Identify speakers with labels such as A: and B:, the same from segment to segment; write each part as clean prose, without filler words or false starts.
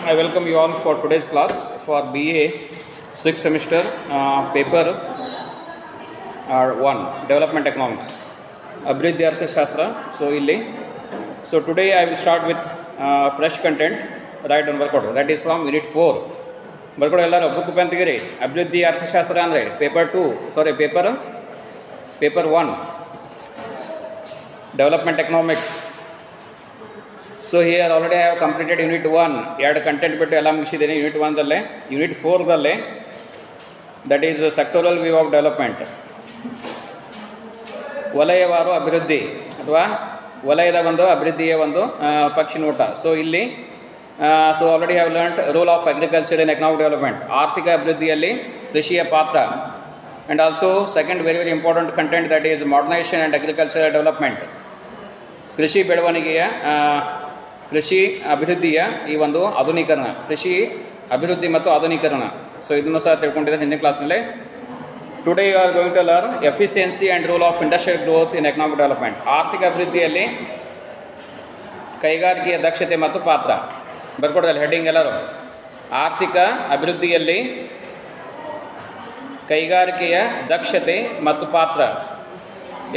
A: I welcome you all for today's class for BA 6th semester paper 1 Development Economics Abhriddhi Arthashastra. So today I will start with fresh content right on workout, that is from unit 4. ಬರ್ಕೊಡು ಎಲ್ಲರೂ book pen ತೆಗೀರಿ. ಅಭಿವೃದ್ಧಿ ಅರ್ಥಶಾಸ್ತ್ರ ಅಂದರೆ paper 1 development economics. So here already I have completed unit 1, 2 content ಬಿಟ್ಟು ಎಲ್ಲ ಮುಗಿಸಿದ್ದೀನಿ unit 1ದಲ್ಲೇ. Unit 4ದಲ್ಲೇ that is sectoral view of development, ವಲಯವಾರು ಅಭಿವೃದ್ಧಿ ಅಥವಾ ವಲಯದ ಒಂದು ಅಭಿವೃದ್ಧಿಯ ಒಂದು ಪಕ್ಷಿ ನೋಟ. ಸೊ ಇಲ್ಲಿ so already have learned role of agriculture in economic development, ಆರ್ಥಿಕ ಅಭಿವೃದ್ಧಿಯಲ್ಲಿ ಕೃಷಿಯ ಪಾತ್ರ. And also second very important content that is modernisation and agricultural development, ಕೃಷಿ ಬೆಳವಣಿಗೆಯ ಕೃಷಿ ಅಭಿವೃದ್ಧಿಯ ಈ ಒಂದು ಆಧುನೀಕರಣ, ಕೃಷಿ ಅಭಿವೃದ್ಧಿ ಮತ್ತು ಆಧುನೀಕರಣ. ಸೊ ಇದನ್ನು ಸಹ ತಿಳ್ಕೊಂಡಿದ್ದೆ ಹಿಂದಿನ ಕ್ಲಾಸ್ನಲ್ಲಿ. Today you are going to learn efficiency and role of industrial growth in economic development, ಆರ್ಥಿಕ ಅಭಿವೃದ್ಧಿಯಲ್ಲಿ ಕೈಗಾರಿಕೆಯ ದಕ್ಷತೆ ಮತ್ತು ಪಾತ್ರ. ಬರ್ಕೊಡೋದಲ್ಲ ಹೆಡ್ಡಿಂಗ್ ಎಲ್ಲರೂ, ಆರ್ಥಿಕ ಅಭಿವೃದ್ಧಿಯಲ್ಲಿ ಕೈಗಾರಿಕೆಯ ದಕ್ಷತೆ ಮತ್ತು ಪಾತ್ರ,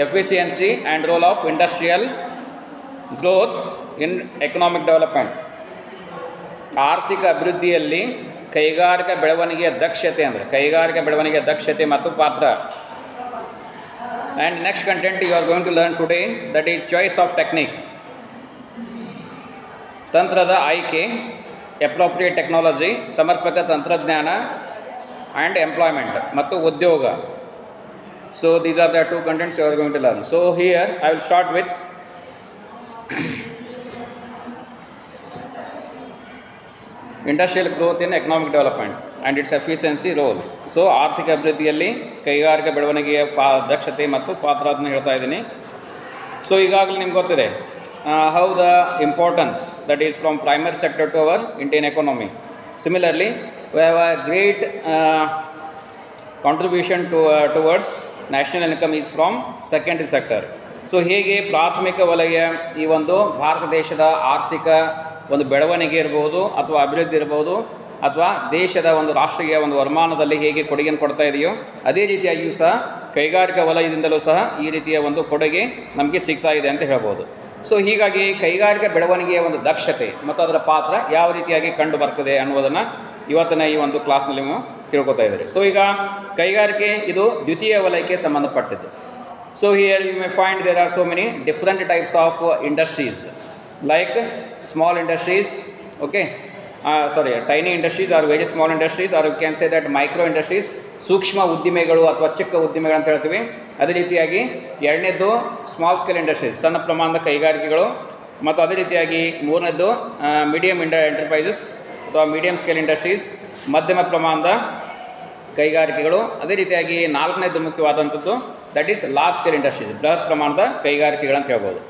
A: efficiency and role of industrial growth in economic development, ಆರ್ಥಿಕ ಅಭಿವೃದ್ಧಿಯಲ್ಲಿ ಕೈಗಾರಿಕಾ ಬೆಳವಣಿಗೆಯ ದಕ್ಷತೆ ಅಂದರೆ ಕೈಗಾರಿಕಾ ಬೆಳವಣಿಗೆಯ ದಕ್ಷತೆ ಮತ್ತು ಪಾತ್ರ. And next content you are going to learn today that is choice of technique, ತಂತ್ರದ ಆಯ್ಕೆ, ಅಪ್ರೋಪ್ರಿಯೇಟ್ ಟೆಕ್ನಾಲಜಿ, ಸಮರ್ಪಕ ತಂತ್ರಜ್ಞಾನ ಆ್ಯಂಡ್ ಎಂಪ್ಲಾಯ್ಮೆಂಟ್ ಮತ್ತು ಉದ್ಯೋಗ. So these are the 2 contents you are going to learn. So here I will start with industrial growth in economic development and its efficiency role. So ಆರ್ಥಿಕ ಅಭಿವೃದ್ಧಿಯಲ್ಲಿ ಕೈಗಾರಿಕಾ ಬೆಳವಣಿಗೆಯ ದಕ್ಷತೆ ಮತ್ತು ಪಾತ್ರ ಅದನ್ನು ಹೇಳ್ತಾ ಇದ್ದೀನಿ. ಸೊ ಈಗಾಗಲೇ ನಿಮ್ಗೆ ಗೊತ್ತಿದೆ how the importance that is from primary sector to our Indian economy. Similarly, we have a great contribution towards national income is from secondary sector. So ಹೇಗೆ ಪ್ರಾಥಮಿಕ ವಲಯ ಈ ಒಂದು ಭಾರತ ದೇಶದ ಆರ್ಥಿಕ ಒಂದು ಬೆಳವಣಿಗೆ ಇರ್ಬೋದು ಅಥವಾ ಅಭಿವೃದ್ಧಿ ಇರ್ಬೋದು ಅಥವಾ ದೇಶದ ಒಂದು ರಾಷ್ಟ್ರೀಯ ಒಂದು ವರಮಾನದಲ್ಲಿ ಹೇಗೆ ಕೊಡುಗೆಯನ್ನು ಕೊಡ್ತಾ ಇದೆಯೋ ಅದೇ ರೀತಿಯಾಗಿಯೂ ಸಹ ಕೈಗಾರಿಕಾ ವಲಯದಿಂದಲೂ ಸಹ ಈ ರೀತಿಯ ಒಂದು ಕೊಡುಗೆ ನಮಗೆ ಸಿಗ್ತಾ ಇದೆ ಅಂತ ಹೇಳ್ಬೋದು. ಸೊ ಹೀಗಾಗಿ ಕೈಗಾರಿಕಾ ಬೆಳವಣಿಗೆಯ ಒಂದು ದಕ್ಷತೆ ಮತ್ತು ಅದರ ಪಾತ್ರ ಯಾವ ರೀತಿಯಾಗಿ ಕಂಡು ಬರ್ತದೆ ಅನ್ನೋದನ್ನು ಇವತ್ತಿನ ಈ ಒಂದು ಕ್ಲಾಸ್ನಲ್ಲಿ ನೀವು ತಿಳ್ಕೊತಾ ಇದ್ದೀರಿ. ಸೊ ಈಗ ಕೈಗಾರಿಕೆ ಇದು ದ್ವಿತೀಯ ವಲಯಕ್ಕೆ ಸಂಬಂಧಪಟ್ಟಿದ್ದು. So here you may find there are so many different types of industries like small industries, okay tiny industries or very small industries or you can say that micro industries, ಸೂಕ್ಷ್ಮ ಉದ್ದಿಮೆಗಳು ಅಥವಾ ಚಿಕ್ಕ ಉದ್ದಿಮೆಗಳು ಅಂತ ಹೇಳ್ತೀವಿ. ಅದೇ ರೀತಿಯಾಗಿ ಎರಡನೇದ್ದು ಸ್ಮಾಲ್ ಸ್ಕೇಲ್ ಇಂಡಸ್ಟ್ರೀಸ್, ಸಣ್ಣ ಪ್ರಮಾಣದ ಕೈಗಾರಿಕೆಗಳು. ಮತ್ತು ಅದೇ ರೀತಿಯಾಗಿ ಮೂರನೇದ್ದು ಮೀಡಿಯಮ್ ಎಂಟರ್ಪ್ರೈಸಸ್ ಅಥವಾ ಮೀಡಿಯಮ್ ಸ್ಕೇಲ್ ಇಂಡಸ್ಟ್ರೀಸ್, ಮಧ್ಯಮ ಪ್ರಮಾಣದ ಕೈಗಾರಿಕೆಗಳು. ಅದೇ ರೀತಿಯಾಗಿ ನಾಲ್ಕನೇದು ಮುಖ್ಯವಾದಂಥದ್ದು that is large scale industries, ಬೃಹತ್ ಪ್ರಮಾಣದ ಕೈಗಾರಿಕೆಗಳಂತ ಹೇಳ್ಬೋದು.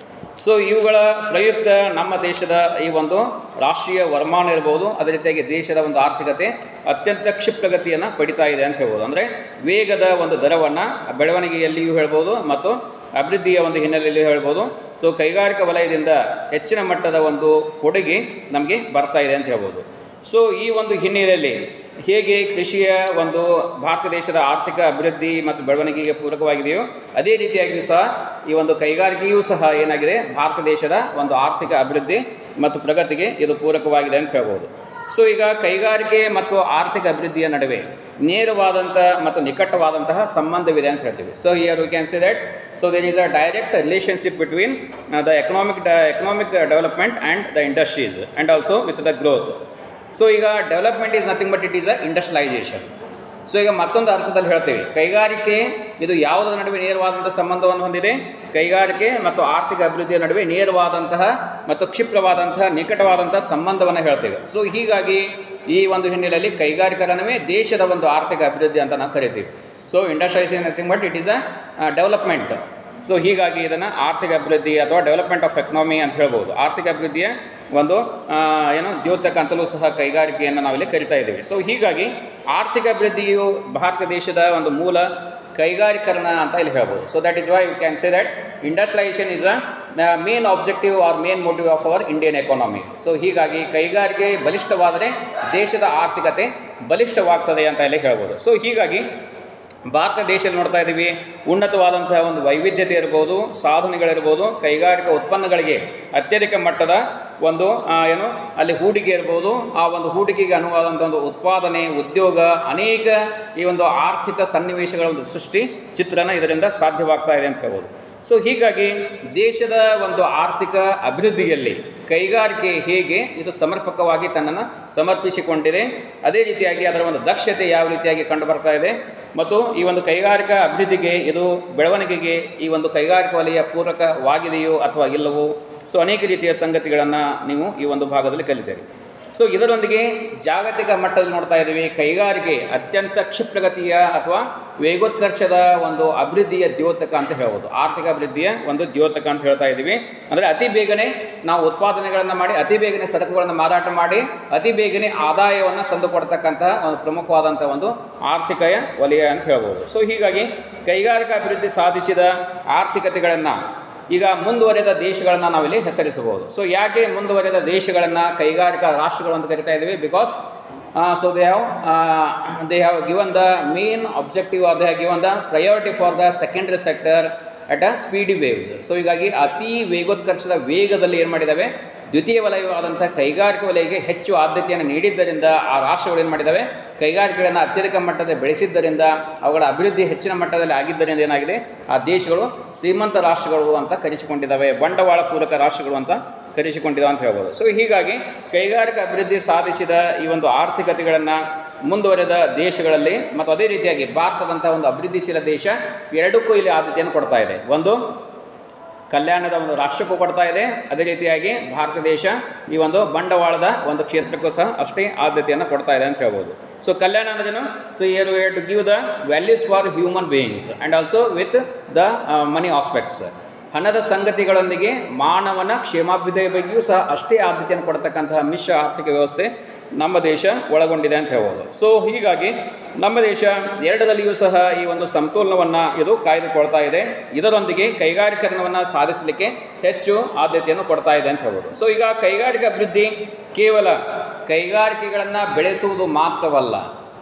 A: ಸೊ ಇವುಗಳ ಪ್ರಯುಕ್ತ ನಮ್ಮ ದೇಶದ ಈ ಒಂದು ರಾಷ್ಟ್ರೀಯ ವರಮಾನ ಇರ್ಬೋದು, ಅದೇ ರೀತಿಯಾಗಿ ದೇಶದ ಒಂದು ಆರ್ಥಿಕತೆ ಅತ್ಯಂತ ಕ್ಷಿಪ್ರಗತಿಯನ್ನು ಪಡಿತಾ ಇದೆ ಅಂತ ಹೇಳ್ಬೋದು. ಅಂದರೆ ವೇಗದ ಒಂದು ದರವನ್ನು ಬೆಳವಣಿಗೆಯಲ್ಲಿಯೂ ಹೇಳ್ಬೋದು ಮತ್ತು ಅಭಿವೃದ್ಧಿಯ ಒಂದು ಹಿನ್ನೆಲೆಯಲ್ಲಿಯೂ ಹೇಳ್ಬೋದು. ಸೊ ಕೈಗಾರಿಕಾ ವಲಯದಿಂದ ಹೆಚ್ಚಿನ ಮಟ್ಟದ ಒಂದು ಕೊಡುಗೆ ನಮಗೆ ಬರ್ತಾ ಇದೆ ಅಂತ ಹೇಳ್ಬೋದು. ಸೊ ಈ ಒಂದು ಹಿನ್ನೆಲೆಯಲ್ಲಿ ಹೇಗೆ ಕೃಷಿಯ ಒಂದು ಭಾರತ ದೇಶದ ಆರ್ಥಿಕ ಅಭಿವೃದ್ಧಿ ಮತ್ತು ಬೆಳವಣಿಗೆಗೆ ಪೂರಕವಾಗಿದೆಯೋ ಅದೇ ರೀತಿಯಾಗಿಯೂ ಸಹ ಈ ಒಂದು ಕೈಗಾರಿಕೆಯೂ ಸಹ ಏನಾಗಿದೆ ಭಾರತ ದೇಶದ ಒಂದು ಆರ್ಥಿಕ ಅಭಿವೃದ್ಧಿ ಮತ್ತು ಪ್ರಗತಿಗೆ ಇದು ಪೂರಕವಾಗಿದೆ ಅಂತ ಹೇಳ್ಬೋದು. ಸೊ ಈಗ ಕೈಗಾರಿಕೆ ಮತ್ತು ಆರ್ಥಿಕ ಅಭಿವೃದ್ಧಿಯ ನಡುವೆ ನೇರವಾದಂಥ ಮತ್ತು ನಿಕಟವಾದಂತಹ ಸಂಬಂಧವಿದೆ ಅಂತ ಹೇಳ್ತೀವಿ. So here we can say that so there is a direct relationship between the economic development and the industries and also with the growth. So ಈಗ development is nothing but it is a industrialization. So ಈಗ ಮತ್ತೊಂದು ಅರ್ಥದಲ್ಲಿ ಹೇಳ್ತೀವಿ ಕೈಗಾರಿಕೆ ಇದು ಯಾವುದರ ನಡುವೆ ನೇರವಾದಂಥ ಸಂಬಂಧವನ್ನು ಹೊಂದಿದೆ, ಕೈಗಾರಿಕೆ ಮತ್ತು ಆರ್ಥಿಕ ಅಭಿವೃದ್ಧಿಯ ನಡುವೆ ನೇರವಾದಂತಹ ಮತ್ತು ಕ್ಷಿಪ್ರವಾದಂತಹ ನಿಕಟವಾದಂತಹ ಸಂಬಂಧವನ್ನು ಹೇಳ್ತೇವೆ. ಸೊ ಹೀಗಾಗಿ ಈ ಒಂದು ಹಿನ್ನೆಲೆಯಲ್ಲಿ ಕೈಗಾರಿಕರಣವೇ ದೇಶದ ಒಂದು ಆರ್ಥಿಕ ಅಭಿವೃದ್ಧಿ ಅಂತ ನಾವು ಕರಿತೀವಿ. So industrialisation nothing but it is a development. So ಹೀಗಾಗಿ ಇದನ್ನು ಆರ್ಥಿಕ ಅಭಿವೃದ್ಧಿ ಅಥವಾ ಡೆವಲಪ್ಮೆಂಟ್ ಆಫ್ ಎಕನಾಮಿ ಅಂತ ಹೇಳ್ಬೋದು. ಆರ್ಥಿಕ ಅಭಿವೃದ್ಧಿಯ ಒಂದು ದ್ಯೋತಕ ಅಂತಲೂ ಸಹ ಕೈಗಾರಿಕೆಯನ್ನು ನಾವಿಲ್ಲಿ ಕರಿತಾ ಇದ್ದೀವಿ. ಸೊ ಹೀಗಾಗಿ ಆರ್ಥಿಕ ಅಭಿವೃದ್ಧಿಯು ಭಾರತ ದೇಶದ ಒಂದು ಮೂಲ ಕೈಗಾರಿಕರಣ ಅಂತ ಇಲ್ಲಿ ಹೇಳ್ಬೋದು. So that is why you can say that industrialisation is a main objective or main motive of our Indian economy. So ಹೀಗಾಗಿ ಕೈಗಾರಿಕೆ ಬಲಿಷ್ಠವಾದರೆ ದೇಶದ ಆರ್ಥಿಕತೆ ಬಲಿಷ್ಠವಾಗ್ತದೆ ಅಂತ ಎಲ್ಲ ಹೇಳ್ಬೋದು. ಸೊ ಹೀಗಾಗಿ ಭಾರತ ದೇಶದಲ್ಲಿ ನೋಡ್ತಾ ಇದ್ದೀವಿ, ಉನ್ನತವಾದಂತಹ ಒಂದು ವೈವಿಧ್ಯತೆ ಇರ್ಬೋದು, ಸಾಧನೆಗಳಿರ್ಬೋದು, ಕೈಗಾರಿಕಾ ಉತ್ಪನ್ನಗಳಿಗೆ ಅತ್ಯಧಿಕ ಮಟ್ಟದ ಒಂದು ಅಲ್ಲಿ ಹೂಡಿಕೆ ಇರ್ಬೋದು, ಆ ಒಂದು ಹೂಡಿಕೆಗೆ ಅನುವಾದಂಥ ಒಂದು ಉತ್ಪಾದನೆ, ಉದ್ಯೋಗ, ಅನೇಕ ಈ ಒಂದು ಆರ್ಥಿಕ ಸನ್ನಿವೇಶಗಳ ಒಂದು ಸೃಷ್ಟಿ ಚಿತ್ರಣ ಇದರಿಂದ ಸಾಧ್ಯವಾಗ್ತಾ ಇದೆ ಅಂತ ಹೇಳ್ಬೋದು. ಸೊ ಹೀಗಾಗಿ ದೇಶದ ಒಂದು ಆರ್ಥಿಕ ಅಭಿವೃದ್ಧಿಯಲ್ಲಿ ಕೈಗಾರಿಕೆ ಹೇಗೆ ಇದು ಸಮರ್ಪಕವಾಗಿ ತನ್ನನ್ನು ಸಮರ್ಪಿಸಿಕೊಂಡಿದೆ, ಅದೇ ರೀತಿಯಾಗಿ ಅದರ ಒಂದು ದಕ್ಷತೆ ಯಾವ ರೀತಿಯಾಗಿ ಕಂಡು ಬರ್ತಾ ಇದೆ, ಮತ್ತು ಈ ಒಂದು ಕೈಗಾರಿಕಾ ಅಭಿವೃದ್ಧಿಗೆ ಇದು ಬೆಳವಣಿಗೆಗೆ ಈ ಒಂದು ಕೈಗಾರಿಕಾ ವಲಯ ಪೂರಕವಾಗಿದೆಯೋ ಅಥವಾ ಇಲ್ಲವೋ, ಸೊ ಅನೇಕ ರೀತಿಯ ಸಂಗತಿಗಳನ್ನು ನೀವು ಈ ಒಂದು ಭಾಗದಲ್ಲಿ ಕಲಿತೀರಿ. ಸೊ ಇದರೊಂದಿಗೆ ಜಾಗತಿಕ ಮಟ್ಟದಲ್ಲಿ ನೋಡ್ತಾ ಇದ್ದೀವಿ, ಕೈಗಾರಿಕೆ ಅತ್ಯಂತ ಕ್ಷಿಪ್ರಗತಿಯ ಅಥವಾ ವೇಗೋತ್ಕರ್ಷದ ಒಂದು ಅಭಿವೃದ್ಧಿಯ ದ್ಯೋತಕ ಅಂತ ಹೇಳ್ಬೋದು, ಆರ್ಥಿಕ ಅಭಿವೃದ್ಧಿಯ ಒಂದು ದ್ಯೋತಕ ಅಂತ ಹೇಳ್ತಾ ಇದ್ದೀವಿ. ಅಂದರೆ ಅತಿ ಬೇಗನೆ ನಾವು ಉತ್ಪಾದನೆಗಳನ್ನು ಮಾಡಿ, ಅತಿ ಬೇಗನೆ ಸರಕುಗಳನ್ನು ಮಾರಾಟ ಮಾಡಿ, ಅತಿ ಬೇಗನೆ ಆದಾಯವನ್ನು ತಂದುಕೊಡ್ತಕ್ಕಂತಹ ಒಂದು ಪ್ರಮುಖವಾದಂಥ ಒಂದು ಆರ್ಥಿಕ ವಲಯ ಅಂತ ಹೇಳ್ಬೋದು. ಸೊ ಹೀಗಾಗಿ ಕೈಗಾರಿಕಾ ಅಭಿವೃದ್ಧಿ ಸಾಧಿಸಿದ ಆರ್ಥಿಕತೆಗಳನ್ನು ಈಗ ಮುಂದುವರೆದ ದೇಶಗಳನ್ನು ನಾವಿಲ್ಲಿ ಹೆಸರಿಸಬಹುದು. ಸೊ ಯಾಕೆ ಮುಂದುವರೆದ ದೇಶಗಳನ್ನು ಕೈಗಾರಿಕಾ ರಾಷ್ಟ್ರಗಳು ಅಂತ ಕರಿತಾ ಇದ್ದೀವಿ? Because so they have given the main objective or they have given the priority for the secondary sector at a speedy waves. So ಹೀಗಾಗಿ ಅತಿ ವೇಗೋತ್ಕರ್ಷದ ವೇಗದಲ್ಲಿ ಏನು ಮಾಡಿದ್ದಾವೆ, ದ್ವಿತೀಯ ವಲಯವಾದಂಥ ಕೈಗಾರಿಕಾ ವಲಯಕ್ಕೆ ಹೆಚ್ಚು ಆದ್ಯತೆಯನ್ನು ನೀಡಿದ್ದರಿಂದ ಆ ರಾಷ್ಟ್ರಗಳು ಏನು ಮಾಡಿದ್ದಾವೆ, ಕೈಗಾರಿಕೆಗಳನ್ನು ಅತ್ಯಧಿಕ ಮಟ್ಟದಲ್ಲಿ ಬೆಳೆಸಿದ್ದರಿಂದ, ಅವುಗಳ ಅಭಿವೃದ್ಧಿ ಹೆಚ್ಚಿನ ಮಟ್ಟದಲ್ಲಿ ಆಗಿದ್ದರಿಂದ ಏನಾಗಿದೆ, ಆ ದೇಶಗಳು ಶ್ರೀಮಂತ ರಾಷ್ಟ್ರಗಳು ಅಂತ ಕರೆಸಿಕೊಂಡಿದ್ದಾವೆ, ಬಂಡವಾಳ ಪೂರಕ ರಾಷ್ಟ್ರಗಳು ಅಂತ ಕರೆಸಿಕೊಂಡಿದ್ದಾವೆ ಅಂತ ಹೇಳ್ಬೋದು. ಸೊ ಹೀಗಾಗಿ ಕೈಗಾರಿಕಾ ಅಭಿವೃದ್ಧಿ ಸಾಧಿಸಿದ ಈ ಒಂದು ಆರ್ಥಿಕತೆಗಳನ್ನು ಮುಂದುವರೆದ ದೇಶಗಳಲ್ಲಿ ಮತ್ತು ಅದೇ ರೀತಿಯಾಗಿ ಭಾರತದಂಥ ಒಂದು ಅಭಿವೃದ್ಧಿಶೀಲ ದೇಶ ಎರಡಕ್ಕೂ ಇಲ್ಲಿ ಆದ್ಯತೆಯನ್ನು ಕೊಡ್ತಾ ಇದೆ. ಒಂದು ಕಲ್ಯಾಣದ ಒಂದು ರಾಷ್ಟ್ರಕ್ಕೂ ಕೊಡ್ತಾ ಇದೆ, ಅದೇ ರೀತಿಯಾಗಿ ಭಾರತ ದೇಶ ಈ ಒಂದು ಬಂಡವಾಳದ ಒಂದು ಕ್ಷೇತ್ರಕ್ಕೂ ಸಹ ಅಷ್ಟೇ ಆದ್ಯತೆಯನ್ನು ಕೊಡ್ತಾ ಇದೆ ಅಂತ ಹೇಳ್ಬೋದು. ಸೊ ಕಲ್ಯಾಣ ಅನ್ನೋದೇನು, so you have to give the values for human beings and also with the money aspects. ಹಣದ ಸಂಗತಿಗಳೊಂದಿಗೆ ಮಾನವನ ಕ್ಷೇಮಾಭಿವೃದ್ಧಿಯ ಬಗ್ಗೆಯೂ ಸಹ ಅಷ್ಟೇ ಆದ್ಯತೆಯನ್ನು ಕೊಡ್ತಕ್ಕಂತಹ ಮಿಶ್ರ ಆರ್ಥಿಕ ವ್ಯವಸ್ಥೆ ನಮ್ಮ ದೇಶ ಒಳಗೊಂಡಿದೆ ಅಂತ ಹೇಳ್ಬೋದು. ಸೊ ಹೀಗಾಗಿ ನಮ್ಮ ದೇಶ ಎರಡರಲ್ಲಿಯೂ ಸಹ ಈ ಒಂದು ಸಮತೋಲನವನ್ನು ಇದು ಕಾಯ್ದುಕೊಳ್ತಾ ಇದೆ. ಇದರೊಂದಿಗೆ ಕೈಗಾರಿಕರಣವನ್ನು ಸಾಧಿಸಲಿಕ್ಕೆ ಹೆಚ್ಚು ಆದ್ಯತೆಯನ್ನು ಕೊಡ್ತಾ ಇದೆ ಅಂತ ಹೇಳ್ಬೋದು. ಸೊ ಈಗ ಕೈಗಾರಿಕಾ ಅಭಿವೃದ್ಧಿ ಕೇವಲ ಕೈಗಾರಿಕೆಗಳನ್ನು ಬೆಳೆಸುವುದು ಮಾತ್ರವಲ್ಲ,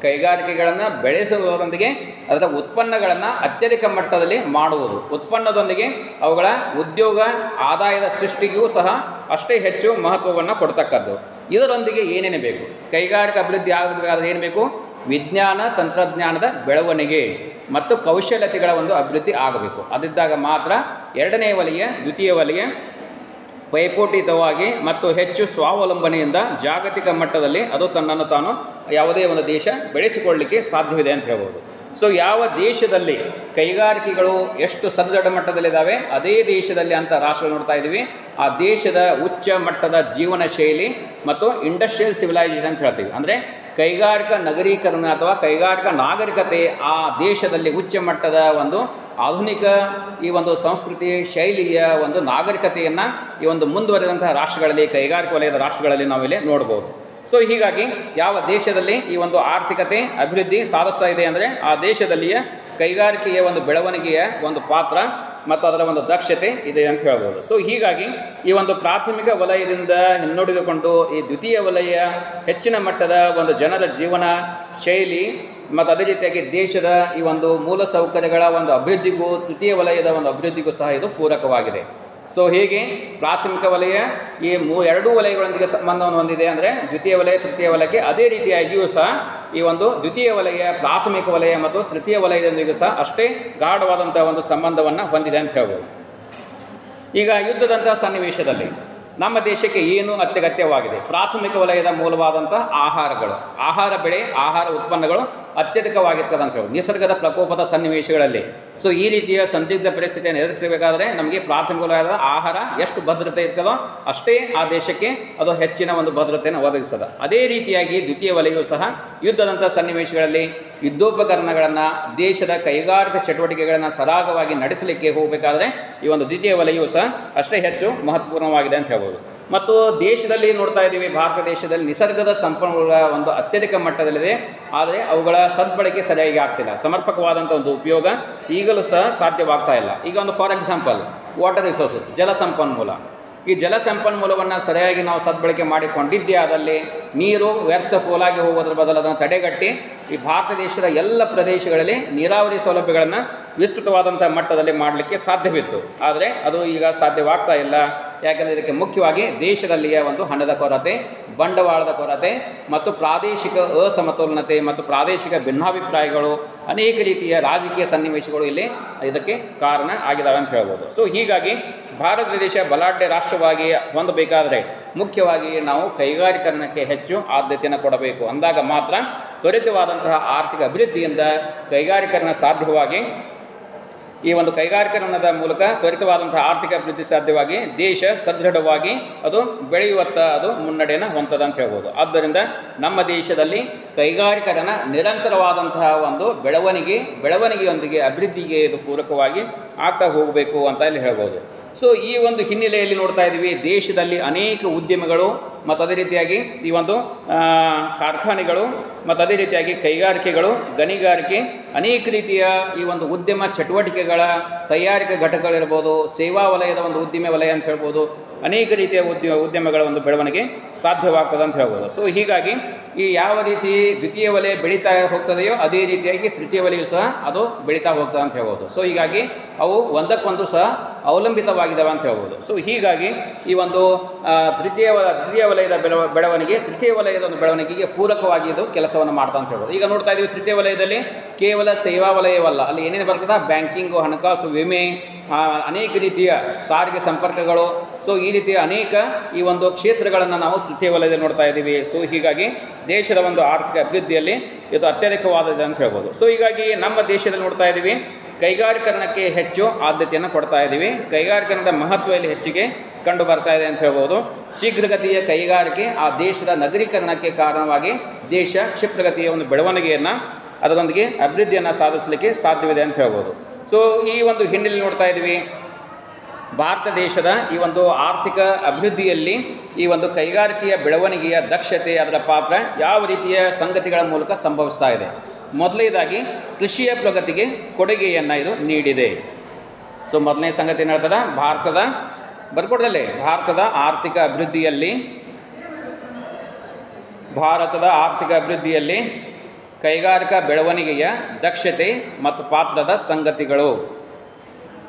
A: ಕೈಗಾರಿಕೆಗಳನ್ನು ಬೆಳೆಸುವುದರೊಂದಿಗೆ ಅದರ ಉತ್ಪನ್ನಗಳನ್ನು ಅತ್ಯಧಿಕ ಮಟ್ಟದಲ್ಲಿ ಮಾಡುವುದು, ಉತ್ಪನ್ನದೊಂದಿಗೆ ಅವುಗಳ ಉದ್ಯೋಗ ಆದಾಯದ ಸೃಷ್ಟಿಗೂ ಸಹ ಅಷ್ಟೇ ಹೆಚ್ಚು ಮಹತ್ವವನ್ನು ಕೊಡ್ತಕ್ಕದ್ದು. ಇದರೊಂದಿಗೆ ಏನೇನು ಬೇಕು, ಕೈಗಾರಿಕಾ ಅಭಿವೃದ್ಧಿ ಆಗಬೇಕಾದ್ರೆ ಏನು ಬೇಕು, ವಿಜ್ಞಾನ ತಂತ್ರಜ್ಞಾನದ ಬೆಳವಣಿಗೆ ಮತ್ತು ಕೌಶಲ್ಯತೆಗಳ ಒಂದು ಅಭಿವೃದ್ಧಿ ಆಗಬೇಕು. ಅದಿದ್ದಾಗ ಮಾತ್ರ ಎರಡನೇ ವಲಯ ದ್ವಿತೀಯ ವಲಯ ಪೈಪೋಟಿತವಾಗಿ ಮತ್ತು ಹೆಚ್ಚು ಸ್ವಾವಲಂಬನೆಯಿಂದ ಜಾಗತಿಕ ಮಟ್ಟದಲ್ಲಿ ಅದು ತನ್ನನ್ನು ತಾನು ಯಾವುದೇ ಒಂದು ದೇಶ ಬೆಳೆಸಿಕೊಳ್ಳಲಿಕ್ಕೆ ಸಾಧ್ಯವಿದೆ ಅಂತ ಹೇಳ್ಬೋದು. ಸೊ ಯಾವ ದೇಶದಲ್ಲಿ ಕೈಗಾರಿಕೆಗಳು ಎಷ್ಟು ಸದೃಢ ಮಟ್ಟದಲ್ಲಿದ್ದಾವೆ ಅದೇ ದೇಶದಲ್ಲಿ ಅಂತ ರಾಷ್ಟ್ರಗಳು ನೋಡ್ತಾ ಇದ್ದೀವಿ, ಆ ದೇಶದ ಉಚ್ಚ ಮಟ್ಟದ ಜೀವನ ಶೈಲಿ ಮತ್ತು ಇಂಡಸ್ಟ್ರಿಯಲ್ ಸಿವಿಲೈಸೇಷನ್ ಅಂತ ಹೇಳ್ತೀವಿ. ಅಂದರೆ ಕೈಗಾರಿಕಾ ನಗರೀಕರಣ ಅಥವಾ ಕೈಗಾರಿಕಾ ನಾಗರಿಕತೆ ಆ ದೇಶದಲ್ಲಿ ಉಚ್ಚ ಮಟ್ಟದ ಒಂದು ಆಧುನಿಕ ಈ ಒಂದು ಸಂಸ್ಕೃತಿ ಶೈಲಿಯ ಒಂದು ನಾಗರಿಕತೆಯನ್ನು ಈ ಒಂದು ಮುಂದುವರೆದಂತಹ ರಾಷ್ಟ್ರಗಳಲ್ಲಿ, ಕೈಗಾರಿಕಾ ವಲಯದ ರಾಷ್ಟ್ರಗಳಲ್ಲಿ ನಾವಿಲ್ಲಿ ನೋಡ್ಬೋದು. ಸೊ ಹೀಗಾಗಿ ಯಾವ ದೇಶದಲ್ಲಿ ಈ ಒಂದು ಆರ್ಥಿಕತೆ ಅಭಿವೃದ್ಧಿ ಸಾಧಿಸ್ತಾ ಇದೆ ಅಂದರೆ ಆ ದೇಶದಲ್ಲಿಯ ಕೈಗಾರಿಕೆಯ ಒಂದು ಬೆಳವಣಿಗೆಯ ಒಂದು ಪಾತ್ರ ಮತ್ತು ಅದರ ಒಂದು ದಕ್ಷತೆ ಇದೆ ಅಂತ ಹೇಳ್ಬೋದು. ಸೊ ಹೀಗಾಗಿ ಈ ಒಂದು ಪ್ರಾಥಮಿಕ ವಲಯದಿಂದ ಹಿನ್ನಡೆದುಕೊಂಡು ಈ ದ್ವಿತೀಯ ವಲಯ ಹೆಚ್ಚಿನ ಮಟ್ಟದ ಒಂದು ಜನರ ಜೀವನ ಶೈಲಿ ಮತ್ತು ಅದೇ ರೀತಿಯಾಗಿ ದೇಶದ ಈ ಒಂದು ಮೂಲ ಸೌಕರ್ಯಗಳ ಒಂದು ಅಭಿವೃದ್ಧಿಗೂ ತೃತೀಯ ವಲಯದ ಒಂದು ಅಭಿವೃದ್ಧಿಗೂ ಸಹ ಇದು ಪೂರಕವಾಗಿದೆ. ಸೊ ಹೇಗೆ ಪ್ರಾಥಮಿಕ ವಲಯ ಈ ಎರಡೂ ವಲಯಗಳೊಂದಿಗೆ ಸಂಬಂಧವನ್ನು ಹೊಂದಿದೆ ಅಂದರೆ ದ್ವಿತೀಯ ವಲಯ ತೃತೀಯ ವಲಯಕ್ಕೆ, ಅದೇ ರೀತಿಯಾಗಿಯೂ ಸಹ ಈ ಒಂದು ದ್ವಿತೀಯ ವಲಯ ಪ್ರಾಥಮಿಕ ವಲಯ ಮತ್ತು ತೃತೀಯ ವಲಯದೊಂದಿಗೂ ಸಹ ಅಷ್ಟೇ ಗಾಢವಾದಂಥ ಒಂದು ಸಂಬಂಧವನ್ನು ಹೊಂದಿದೆ ಅಂತ ಹೇಳ್ಬೋದು. ಈಗ ಯುದ್ಧದಂಥ ಸನ್ನಿವೇಶದಲ್ಲಿ ನಮ್ಮ ದೇಶಕ್ಕೆ ಏನು ಅತ್ಯಗತ್ಯವಾಗಿದೆ, ಪ್ರಾಥಮಿಕ ವಲಯದ ಮೂಲವಾದಂಥ ಆಹಾರಗಳು, ಆಹಾರ ಬೆಳೆ, ಆಹಾರ ಉತ್ಪನ್ನಗಳು ಅತ್ಯಧಿಕವಾಗಿರ್ತದೆ ಅಂತ ಹೇಳಿ ನಿಸರ್ಗದ ಪ್ರಕೋಪದ ಸನ್ನಿವೇಶಗಳಲ್ಲಿ. ಸೊ ಈ ರೀತಿಯ ಸಂದಿಗ್ಧ ಪರಿಸ್ಥಿತಿಯನ್ನು ಎದುರಿಸಬೇಕಾದ್ರೆ ನಮಗೆ ಪ್ರಾಥಮಿಕ ವಲಯದ ಆಹಾರ ಎಷ್ಟು ಭದ್ರತೆ ಇರ್ತದೋ ಅಷ್ಟೇ ಆ ದೇಶಕ್ಕೆ ಅದು ಹೆಚ್ಚಿನ ಒಂದು ಭದ್ರತೆಯನ್ನು ಒದಗಿಸ್ತದೆ. ಅದೇ ರೀತಿಯಾಗಿ ದ್ವಿತೀಯ ವಲಯವು ಸಹ ಯುದ್ಧದಂಥ ಸನ್ನಿವೇಶಗಳಲ್ಲಿ ಯುದ್ಧೋಪಕರಣಗಳನ್ನು, ದೇಶದ ಕೈಗಾರಿಕಾ ಚಟುವಟಿಕೆಗಳನ್ನು ಸರಾಗವಾಗಿ ನಡೆಸಲಿಕ್ಕೆ ಹೋಗಬೇಕಾದ್ರೆ ಈ ಒಂದು ದ್ವಿತೀಯ ವಲಯವು ಸಹ ಅಷ್ಟೇ ಹೆಚ್ಚು ಮಹತ್ವಪೂರ್ಣವಾಗಿದೆ ಅಂತ ಹೇಳ್ಬೋದು. ಮತ್ತು ದೇಶದಲ್ಲಿ ನೋಡ್ತಾ ಇದ್ದೀವಿ, ಭಾರತ ದೇಶದಲ್ಲಿ ನಿಸರ್ಗದ ಸಂಪನ್ಮೂಲ ಒಂದು ಅತ್ಯಧಿಕ ಮಟ್ಟದಲ್ಲಿದೆ, ಆದರೆ ಅವುಗಳ ಸದ್ಬಳಕೆ ಸರಿಯಾಗಿ ಆಗ್ತಿಲ್ಲ. ಸಮರ್ಪಕವಾದಂಥ ಒಂದು ಉಪಯೋಗ ಈಗಲೂ ಸಹ ಸಾಧ್ಯವಾಗ್ತಾ ಇಲ್ಲ. ಈಗ ಒಂದು ಫಾರ್ ಎಕ್ಸಾಂಪಲ್ ವಾಟರ್ ರಿಸೋರ್ಸಸ್, ಜಲ ಸಂಪನ್ಮೂಲ. ಈ ಜಲ ಸಂಪನ್ಮೂಲವನ್ನು ಸರಿಯಾಗಿ ನಾವು ಸದ್ಬಳಕೆ ಮಾಡಿಕೊಂಡಿದ್ದೇ ಆದಲ್ಲಿ ನೀರು ವ್ಯರ್ಥ ಪೋಲಾಗಿ ಹೋಗೋದ್ರ ಬದಲು ಅದನ್ನು ತಡೆಗಟ್ಟಿ ಈ ಭಾರತ ದೇಶದ ಎಲ್ಲ ಪ್ರದೇಶಗಳಲ್ಲಿ ನೀರಾವರಿ ಸೌಲಭ್ಯಗಳನ್ನು ವಿಸ್ತೃತವಾದಂಥ ಮಟ್ಟದಲ್ಲಿ ಮಾಡಲಿಕ್ಕೆ ಸಾಧ್ಯವಿತ್ತು. ಆದರೆ ಅದು ಈಗ ಸಾಧ್ಯವಾಗ್ತಾ ಇಲ್ಲ. ಯಾಕೆಂದರೆ ಇದಕ್ಕೆ ಮುಖ್ಯವಾಗಿ ದೇಶದಲ್ಲಿಯ ಒಂದು ಹಣದ ಕೊರತೆ, ಬಂಡವಾಳದ ಕೊರತೆ ಮತ್ತು ಪ್ರಾದೇಶಿಕ ಅಸಮತೋಲನತೆ ಮತ್ತು ಪ್ರಾದೇಶಿಕ ಭಿನ್ನಾಭಿಪ್ರಾಯಗಳು, ಅನೇಕ ರೀತಿಯ ರಾಜಕೀಯ ಸನ್ನಿವೇಶಗಳು ಇಲ್ಲಿ ಇದಕ್ಕೆ ಕಾರಣ ಆಗಿದ್ದಾವೆ ಅಂತ ಹೇಳ್ಬೋದು. ಸೊ ಹೀಗಾಗಿ ಭಾರತ ದೇಶ ಬಲಾಢ್ಯ ರಾಷ್ಟ್ರವಾಗಿ ಹೊಂದಬೇಕಾದರೆ ಮುಖ್ಯವಾಗಿ ನಾವು ಕೈಗಾರಿಕರಣಕ್ಕೆ ಹೆಚ್ಚು ಆದ್ಯತೆಯನ್ನು ಕೊಡಬೇಕು. ಅಂದಾಗ ಮಾತ್ರ ತ್ವರಿತವಾದಂತಹ ಆರ್ಥಿಕ ಅಭಿವೃದ್ಧಿಯಿಂದ ಕೈಗಾರಿಕರಣ ಸಾಧ್ಯವಾಗಿ, ಈ ಒಂದು ಕೈಗಾರಿಕರಣದ ಮೂಲಕ ತ್ವರಿತವಾದಂತಹ ಆರ್ಥಿಕ ಅಭಿವೃದ್ಧಿ ಸಾಧ್ಯವಾಗಿ ದೇಶ ಸದೃಢವಾಗಿ ಅದು ಬೆಳೆಯುವತ್ತ ಅದು ಮುನ್ನಡೆಯನ್ನು ಹೊಂದದ ಅಂತ ಹೇಳ್ಬೋದು. ಆದ್ದರಿಂದ ನಮ್ಮ ದೇಶದಲ್ಲಿ ಕೈಗಾರಿಕರಣ ನಿರಂತರವಾದಂತಹ ಒಂದು ಬೆಳವಣಿಗೆಯೊಂದಿಗೆ ಅಭಿವೃದ್ಧಿಗೆ ಇದು ಪೂರಕವಾಗಿ ಆಗ್ತಾ ಹೋಗಬೇಕು ಅಂತ ಇಲ್ಲಿ ಹೇಳ್ಬೋದು. ಸೊ ಈ ಒಂದು ಹಿನ್ನೆಲೆಯಲ್ಲಿ ನೋಡ್ತಾ ಇದ್ದೀವಿ, ದೇಶದಲ್ಲಿ ಅನೇಕ ಉದ್ಯಮಗಳು ಮತ್ತು ಅದೇ ರೀತಿಯಾಗಿ ಈ ಒಂದು ಕಾರ್ಖಾನೆಗಳು ಮತ್ತು ಅದೇ ರೀತಿಯಾಗಿ ಕೈಗಾರಿಕೆಗಳು, ಗಣಿಗಾರಿಕೆ, ಅನೇಕ ರೀತಿಯ ಈ ಒಂದು ಉದ್ಯಮ ಚಟುವಟಿಕೆಗಳ ತಯಾರಿಕಾ ಘಟಕಗಳಿರ್ಬೋದು, ಸೇವಾ ವಲಯದ ಒಂದು ಉದ್ದಿಮೆ ವಲಯ ಅಂತ ಹೇಳ್ಬೋದು, ಅನೇಕ ರೀತಿಯ ಉದ್ಯಮಗಳ ಒಂದು ಬೆಳವಣಿಗೆ ಸಾಧ್ಯವಾಗ್ತದೆ ಅಂತ ಹೇಳ್ಬೋದು. ಸೊ ಹೀಗಾಗಿ ಈ ಯಾವ ರೀತಿ ದ್ವಿತೀಯ ವಲಯ ಬೆಳೀತಾ ಹೋಗ್ತದೆಯೋ ಅದೇ ರೀತಿಯಾಗಿ ತೃತೀಯ ವಲಯವು ಸಹ ಅದು ಬೆಳೀತಾ ಹೋಗ್ತದೆ ಅಂತ ಹೇಳ್ಬೋದು. ಸೊ ಹೀಗಾಗಿ ಅವು ಒಂದಕ್ಕೊಂದು ಸಹ ಅವಲಂಬಿತವಾಗಿದ್ದಾವೆ ಅಂತ ಹೇಳ್ಬೋದು. ಸೊ ಹೀಗಾಗಿ ಈ ಒಂದು ತೃತೀಯ ವಲಯದ ಬೆಳವಣಿಗೆ ತೃತೀಯ ವಲಯದ ಒಂದು ಬೆಳವಣಿಗೆಗೆ ಪೂರಕವಾಗಿ ಇದು ಕೆಲಸವನ್ನು ಮಾಡ್ತಾ ಅಂತ ಹೇಳ್ಬೋದು. ಈಗ ನೋಡ್ತಾ ಇದ್ದೀವಿ, ತೃತೀಯ ವಲಯದಲ್ಲಿ ಕೇವಲ ಸೇವಾ ವಲಯವಲ್ಲ, ಅಲ್ಲಿ ಏನೇನು ಬರ್ತದೆ, ಬ್ಯಾಂಕಿಂಗು, ಹಣಕಾಸು, ವಿಮೆ, ಅನೇಕ ರೀತಿಯ ಸಾರಿಗೆ ಸಂಪರ್ಕಗಳು, ಸೊ ಈ ರೀತಿಯ ಅನೇಕ ಈ ಒಂದು ಕ್ಷೇತ್ರಗಳನ್ನು ನಾವು ತೃತೀಯ ವಲಯದಲ್ಲಿ ನೋಡ್ತಾ ಇದ್ದೀವಿ. ಸೊ ಹೀಗಾಗಿ ದೇಶದ ಒಂದು ಆರ್ಥಿಕ ಅಭಿವೃದ್ಧಿಯಲ್ಲಿ ಇದು ಅತ್ಯಧಿಕವಾದದ್ದು ಅಂತ ಹೇಳ್ಬೋದು. ಸೊ ಹೀಗಾಗಿ ನಮ್ಮ ದೇಶದಲ್ಲಿ ನೋಡ್ತಾ ಇದ್ದೀವಿ, ಕೈಗಾರಿಕರಣಕ್ಕೆ ಹೆಚ್ಚು ಆದ್ಯತೆಯನ್ನು ಕೊಡ್ತಾ ಇದ್ದೀವಿ. ಕೈಗಾರಿಕರಣದ ಮಹತ್ವ ಇಲ್ಲಿ ಹೆಚ್ಚಿಗೆ ಕಂಡು ಬರ್ತಾ ಇದೆ ಅಂತ ಹೇಳ್ಬೋದು. ಶೀಘ್ರಗತಿಯ ಕೈಗಾರಿಕೆ ಆ ದೇಶದ ನಗರೀಕರಣಕ್ಕೆ ಕಾರಣವಾಗಿ ದೇಶ ಕ್ಷಿಪ್ರಗತಿಯ ಒಂದು ಬೆಳವಣಿಗೆಯನ್ನು ಅದರೊಂದಿಗೆ ಅಭಿವೃದ್ಧಿಯನ್ನು ಸಾಧಿಸಲಿಕ್ಕೆ ಸಾಧ್ಯವಿದೆ ಅಂತ ಹೇಳ್ಬೋದು. ಸೊ ಈ ಒಂದು ಹಿನ್ನೆಲೆ ನೋಡ್ತಾ ಇದ್ದೀವಿ, ಭಾರತ ದೇಶದ ಈ ಒಂದು ಆರ್ಥಿಕ ಅಭಿವೃದ್ಧಿಯಲ್ಲಿ ಈ ಒಂದು ಕೈಗಾರಿಕೆಯ ಬೆಳವಣಿಗೆಯ ದಕ್ಷತೆ, ಅದರ ಪಾತ್ರ ಯಾವ ರೀತಿಯ ಸಂಗತಿಗಳ ಮೂಲಕ ಸಂಭವಿಸ್ತಾ ಇದೆ. ಮೊದಲನೇದಾಗಿ ಕೃಷಿಯ ಪ್ರಗತಿಗೆ ಕೊಡುಗೆಯನ್ನು ಇದು ನೀಡಿದೆ. ಸೊ ಮೊದಲನೇ ಸಂಗತಿ ಏನು ಹೇಳ್ತದೆ, ಭಾರತದ ಆರ್ಥಿಕ ಅಭಿವೃದ್ಧಿಯಲ್ಲಿ ಕೈಗಾರಿಕಾ ಬೆಳವಣಿಗೆಯ ದಕ್ಷತೆ ಮತ್ತು ಪಾತ್ರದ ಸಂಗತಿಗಳು.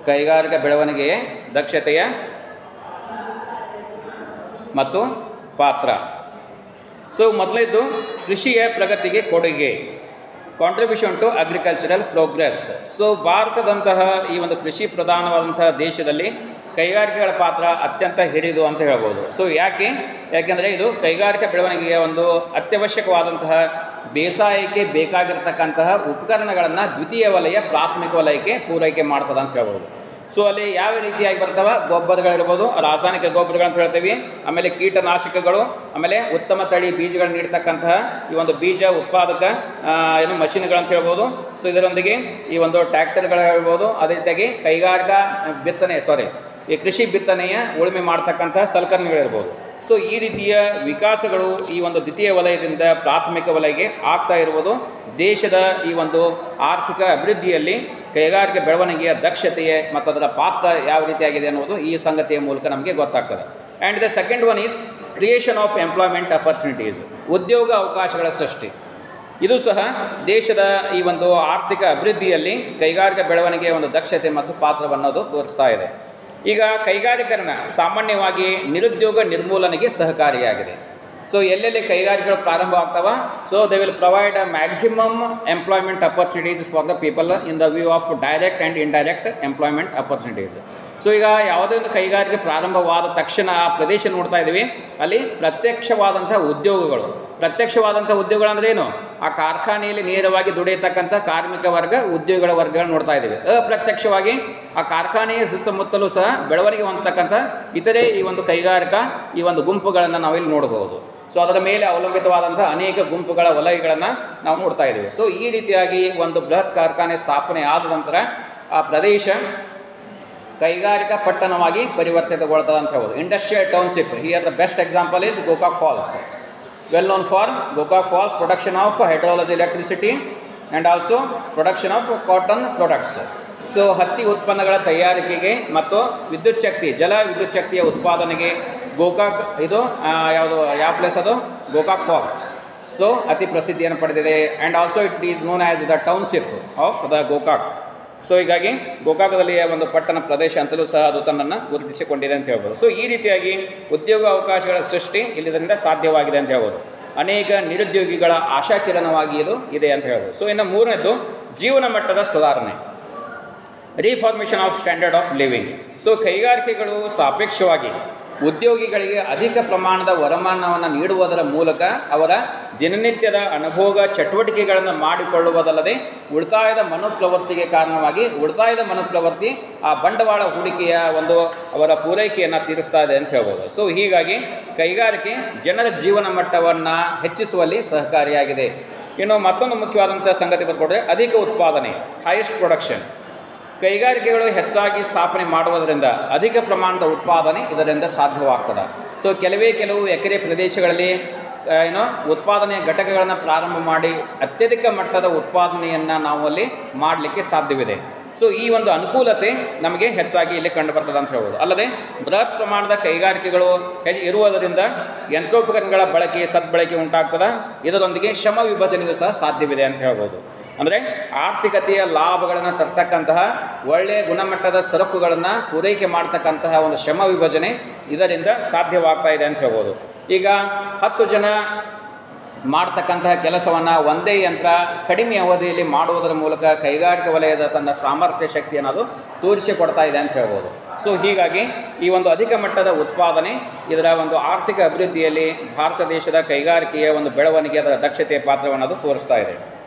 A: ಕೈಗಾರಿಕಾ ಬೆಳವಣಿಗೆಯ ದಕ್ಷತೆಯ ಮತ್ತು ಪಾತ್ರ. ಸೊ ಮೊದಲನೇದು ಕೃಷಿಯ ಪ್ರಗತಿಗೆ ಕೊಡುಗೆ, contribution to agricultural progress. So ಭಾರತದಂತಹ ಈ ಒಂದು ಕೃಷಿ ಪ್ರಧಾನವಾದಂತಹ ದೇಶದಲ್ಲಿ ಕೈಗಾರಿಕೆಗಳ ಪಾತ್ರ ಅತ್ಯಂತ ಹಿರಿದು ಅಂತ ಹೇಳ್ಬೋದು. ಸೊ ಯಾಕೆಂದರೆ ಇದು ಕೈಗಾರಿಕಾ ಬೆಳವಣಿಗೆಯ ಒಂದು ಅತ್ಯವಶ್ಯಕವಾದಂತಹ ಬೇಸಾಯಕ್ಕೆ ಬೇಕಾಗಿರ್ತಕ್ಕಂತಹ ಉಪಕರಣಗಳನ್ನು ದ್ವಿತೀಯ ವಲಯ ಪ್ರಾಥಮಿಕ ವಲಯಕ್ಕೆ ಪೂರೈಕೆ ಮಾಡ್ತದೆ ಅಂತ ಹೇಳ್ಬೋದು. ಸೊ ಅಲ್ಲಿ ಯಾವ ರೀತಿಯಾಗಿ ಬರ್ತಾವೆ, ಗೊಬ್ಬರಗಳಿರ್ಬೋದು, ರಾಸಾಯನಿಕ ಗೊಬ್ಬರಗಳಂತ ಹೇಳ್ತೀವಿ, ಆಮೇಲೆ ಕೀಟನಾಶಕಗಳು, ಆಮೇಲೆ ಉತ್ತಮ ತಳಿ ಬೀಜಗಳನ್ನು ನೀಡ್ತಕ್ಕಂತಹ ಈ ಒಂದು ಬೀಜ ಉತ್ಪಾದಕ ಮಷಿನ್ಗಳಂತ ಹೇಳ್ಬೋದು. ಸೊ ಇದರೊಂದಿಗೆ ಈ ಒಂದು ಟ್ರ್ಯಾಕ್ಟರ್ಗಳು ಹೇಳ್ಬೋದು, ಅದೇ ರೀತಿಯಾಗಿ ಈ ಕೃಷಿ ಬಿತ್ತನೆಯ ಉಳುಮೆ ಮಾಡ್ತಕ್ಕಂತಹ ಸಲಕರಣೆಗಳಿರ್ಬೋದು. ಸೊ ಈ ರೀತಿಯ ವಿಕಾಸಗಳು ಈ ಒಂದು ದ್ವಿತೀಯ ವಲಯದಿಂದ ಪ್ರಾಥಮಿಕ ವಲಯಕ್ಕೆ ಆಗ್ತಾ ಇರುವುದು ದೇಶದ ಈ ಒಂದು ಆರ್ಥಿಕ ಅಭಿವೃದ್ಧಿಯಲ್ಲಿ ಕೈಗಾರಿಕೆ ಬೆಳವಣಿಗೆಯ ದಕ್ಷತೆಯೇ ಮತ್ತು ಅದರ ಪಾತ್ರ ಯಾವ ರೀತಿಯಾಗಿದೆ ಅನ್ನೋದು ಈ ಸಂಗತಿಯ ಮೂಲಕ ನಮಗೆ ಗೊತ್ತಾಗ್ತದೆ. And the second one is creation of employment opportunities, ಉದ್ಯೋಗ ಅವಕಾಶಗಳ ಸೃಷ್ಟಿ. ಇದು ಸಹ ದೇಶದ ಈ ಒಂದು ಆರ್ಥಿಕ ಅಭಿವೃದ್ಧಿಯಲ್ಲಿ ಕೈಗಾರಿಕಾ ಬೆಳವಣಿಗೆಯ ಒಂದು ದಕ್ಷತೆ ಮತ್ತು ಪಾತ್ರವನ್ನೋದು ತೋರಿಸ್ತಾ ಇದೆ. ಈಗ ಕೈಗಾರಿಕರಣ ಸಾಮಾನ್ಯವಾಗಿ ನಿರುದ್ಯೋಗ ನಿರ್ಮೂಲನೆಗೆ ಸಹಕಾರಿಯಾಗಿದೆ. ಸೊ ಎಲ್ಲೆಲ್ಲಿ ಕೈಗಾರಿಕೆಗಳು ಪ್ರಾರಂಭ ಆಗ್ತಾವ, so they will provide maximum employment opportunities for the people in the view of direct and indirect employment opportunities. So ಈಗ ಯಾವುದೇ ಒಂದು ಕೈಗಾರಿಕೆ ಪ್ರಾರಂಭವಾದ ತಕ್ಷಣ ಆ ಪ್ರದೇಶ ನೋಡ್ತಾ ಇದ್ದೀವಿ, ಅಲ್ಲಿ ಪ್ರತ್ಯಕ್ಷವಾದಂಥ ಉದ್ಯೋಗಗಳು ಅಂದರೆ ಏನು, ಆ ಕಾರ್ಖಾನೆಯಲ್ಲಿ ನೇರವಾಗಿ ದುಡಿಯತಕ್ಕಂಥ ಕಾರ್ಮಿಕ ವರ್ಗ, ಉದ್ಯೋಗಿಗಳ ವರ್ಗಗಳನ್ನ ನೋಡ್ತಾ ಇದ್ದೀವಿ. ಅಪ್ರತ್ಯಕ್ಷವಾಗಿ ಆ ಕಾರ್ಖಾನೆಯ ಸುತ್ತಮುತ್ತಲೂ ಸಹ ಬೆಳವಣಿಗೆ ಹೊಂದತಕ್ಕಂಥ ಇತರೆ ಈ ಒಂದು ಕೈಗಾರಿಕಾ ಈ ಒಂದು ಗುಂಪುಗಳನ್ನು ನಾವಿಲ್ಲಿ ನೋಡಬಹುದು. ಸೊ ಅದರ ಮೇಲೆ ಅವಲಂಬಿತವಾದಂಥ ಅನೇಕ ಗುಂಪುಗಳ ವಲಯಗಳನ್ನು ನಾವು ನೋಡ್ತಾ ಇದ್ದೀವಿ. ಸೊ ಈ ರೀತಿಯಾಗಿ ಒಂದು ಬೃಹತ್ ಕಾರ್ಖಾನೆ ಸ್ಥಾಪನೆ ಆದ ನಂತರ ಆ ಪ್ರದೇಶ ಕೈಗಾರಿಕಾ ಪಟ್ಟಣವಾಗಿ ಪರಿವರ್ತಿತಗೊಳ್ತದೆ ಅಂತ ಹೇಳ್ಬೋದು. Industrial township, here the best example is Gokak Falls, well known for Gokak Falls production of hydrology electricity and also production of cotton products. So ಹತ್ತಿ ಉತ್ಪನ್ನಗಳ ತಯಾರಿಕೆಗೆ ಮತ್ತು ವಿದ್ಯುತ್ ಶಕ್ತಿ, ಜಲ ವಿದ್ಯುತ್ ಶಕ್ತಿಯ ಉತ್ಪಾದನೆಗೆ ಗೋಕಾಕ್ ಇದು ಯಾವ ಪ್ಲೇಸ್ ಅದು, ಗೋಕಾಕ್ ಫಾಲ್ಸ್. ಸೊ ಅತಿ ಪ್ರಸಿದ್ಧಿಯನ್ನು ಪಡೆದಿದೆ. And also it is known as the township of the Gokak. So ಹೀಗಾಗಿ ಗೋಕಾಕದಲ್ಲಿ ಒಂದು ಪಟ್ಟಣ ಪ್ರದೇಶ ಅಂತಲೂ ಸಹ ಅದು ತನ್ನನ್ನು ಗುರುತಿಸಿಕೊಂಡಿದೆ ಅಂತ ಹೇಳ್ಬೋದು. ಸೊ ಈ ರೀತಿಯಾಗಿ ಉದ್ಯೋಗ ಅವಕಾಶಗಳ ಸೃಷ್ಟಿ ಇಲ್ಲಿಂದ ಸಾಧ್ಯವಾಗಿದೆ ಅಂತ ಹೇಳ್ಬೋದು. ಅನೇಕ ನಿರುದ್ಯೋಗಿಗಳ ಆಶಾಕಿರಣವಾಗಿ ಇದು ಇದೆ ಅಂತ ಹೇಳ್ಬೋದು. ಸೊ ಇನ್ನು ಮೂರನೇದು ಜೀವನ ಮಟ್ಟದ ಸುಧಾರಣೆ, reformation of standard of living. So ಕೈಗಾರಿಕೆಗಳು ಸಾಪೇಕ್ಷವಾಗಿ ಉದ್ಯೋಗಿಗಳಿಗೆ ಅಧಿಕ ಪ್ರಮಾಣದ ವರಮಾನವನ್ನು ನೀಡುವುದರ ಮೂಲಕ ಅವರ ದಿನನಿತ್ಯದ ಅನುಭೋಗ ಚಟುವಟಿಕೆಗಳನ್ನು ಮಾಡಿಕೊಳ್ಳುವುದಲ್ಲದೆ ಉಳಿತಾಯದ ಮನೋಪ್ರವೃತ್ತಿಗೆ ಕಾರಣವಾಗಿ ಉಳಿತಾಯದ ಮನೋಪ್ರವೃತ್ತಿ ಆ ಬಂಡವಾಳ ಹೂಡಿಕೆಯ ಅವರ ಪೂರೈಕೆಯನ್ನು ತೀರಿಸ್ತಾ ಇದೆ ಅಂತ ಹೇಳ್ಬೋದು. ಸೊ ಹೀಗಾಗಿ ಕೈಗಾರಿಕೆ ಜನರ ಜೀವನ ಮಟ್ಟವನ್ನು ಹೆಚ್ಚಿಸುವಲ್ಲಿ ಸಹಕಾರಿಯಾಗಿದೆ. ಇನ್ನು ಮತ್ತೊಂದು ಮುಖ್ಯವಾದಂಥ ಸಂಗತಿ ಬರ್ಕೊಂಡ್ರೆ ಅಧಿಕ ಉತ್ಪಾದನೆ, ಹೈಯೆಸ್ಟ್ ಪ್ರೊಡಕ್ಷನ್. ಕೈಗಾರಿಕೆಗಳು ಹೆಚ್ಚಾಗಿ ಸ್ಥಾಪನೆ ಮಾಡುವುದರಿಂದ ಅಧಿಕ ಪ್ರಮಾಣದ ಉತ್ಪಾದನೆ ಇದರಿಂದ ಸಾಧ್ಯವಾಗ್ತದೆ. ಸೊ ಕೆಲವು ಎಕರೆ ಪ್ರದೇಶಗಳಲ್ಲಿ ಉತ್ಪಾದನೆಯ ಘಟಕಗಳನ್ನು ಪ್ರಾರಂಭ ಮಾಡಿ ಅತ್ಯಧಿಕ ಮಟ್ಟದ ಉತ್ಪಾದನೆಯನ್ನು ನಾವು ಅಲ್ಲಿ ಮಾಡಲಿಕ್ಕೆ ಸಾಧ್ಯವಿದೆ. ಸೊ ಈ ಒಂದು ಅನುಕೂಲತೆ ನಮಗೆ ಹೆಚ್ಚಾಗಿ ಇಲ್ಲಿ ಕಂಡು ಬರ್ತದೆ ಅಂತ ಹೇಳ್ಬೋದು. ಅಲ್ಲದೆ ಬೃಹತ್ ಪ್ರಮಾಣದ ಕೈಗಾರಿಕೆಗಳು ಇರುವುದರಿಂದ ಯಂತ್ರೋಪಕರಣಗಳ ಬಳಕೆ ಸದ್ಬಳಕೆ ಉಂಟಾಗ್ತದೆ. ಇದರೊಂದಿಗೆ ಶ್ರಮ ವಿಭಜನೆಯೂ ಸಹ ಸಾಧ್ಯವಿದೆ ಅಂತ ಹೇಳ್ಬೋದು. ಅಂದರೆ ಆರ್ಥಿಕತೆಯ ಲಾಭಗಳನ್ನು ತರ್ತಕ್ಕಂತಹ ಒಳ್ಳೆಯ ಗುಣಮಟ್ಟದ ಸರಕುಗಳನ್ನು ಪೂರೈಕೆ ಮಾಡ್ತಕ್ಕಂತಹ ಒಂದು ಶ್ರಮ ವಿಭಜನೆ ಇದರಿಂದ ಸಾಧ್ಯವಾಗ್ತಾ ಇದೆ ಅಂತ ಹೇಳ್ಬೋದು. ಈಗ 10 ಜನ ಮಾಡ್ತಕ್ಕಂತಹ ಕೆಲಸವನ್ನು ಒಂದೇ ಯಂತ್ರ ಕಡಿಮೆ ಅವಧಿಯಲ್ಲಿ ಮಾಡುವುದರ ಮೂಲಕ ಕೈಗಾರಿಕಾ ವಲಯದ ತನ್ನ ಸಾಮರ್ಥ್ಯ ಶಕ್ತಿಯನ್ನು ಅದು ತೋರಿಸಿಕೊಡ್ತಾ ಇದೆ ಅಂತ ಹೇಳ್ಬೋದು. ಸೊ ಹೀಗಾಗಿ ಈ ಒಂದು ಅಧಿಕ ಮಟ್ಟದ ಉತ್ಪಾದನೆ ಇದರ ಒಂದು ಆರ್ಥಿಕ ಅಭಿವೃದ್ಧಿಯಲ್ಲಿ ಭಾರತ ದೇಶದ ಕೈಗಾರಿಕೆಯ ಒಂದು ಬೆಳವಣಿಗೆ ಅದರ ದಕ್ಷತೆಯ ಪಾತ್ರವನ್ನು ಅದು ತೋರಿಸ್ತಾ ಇದೆ.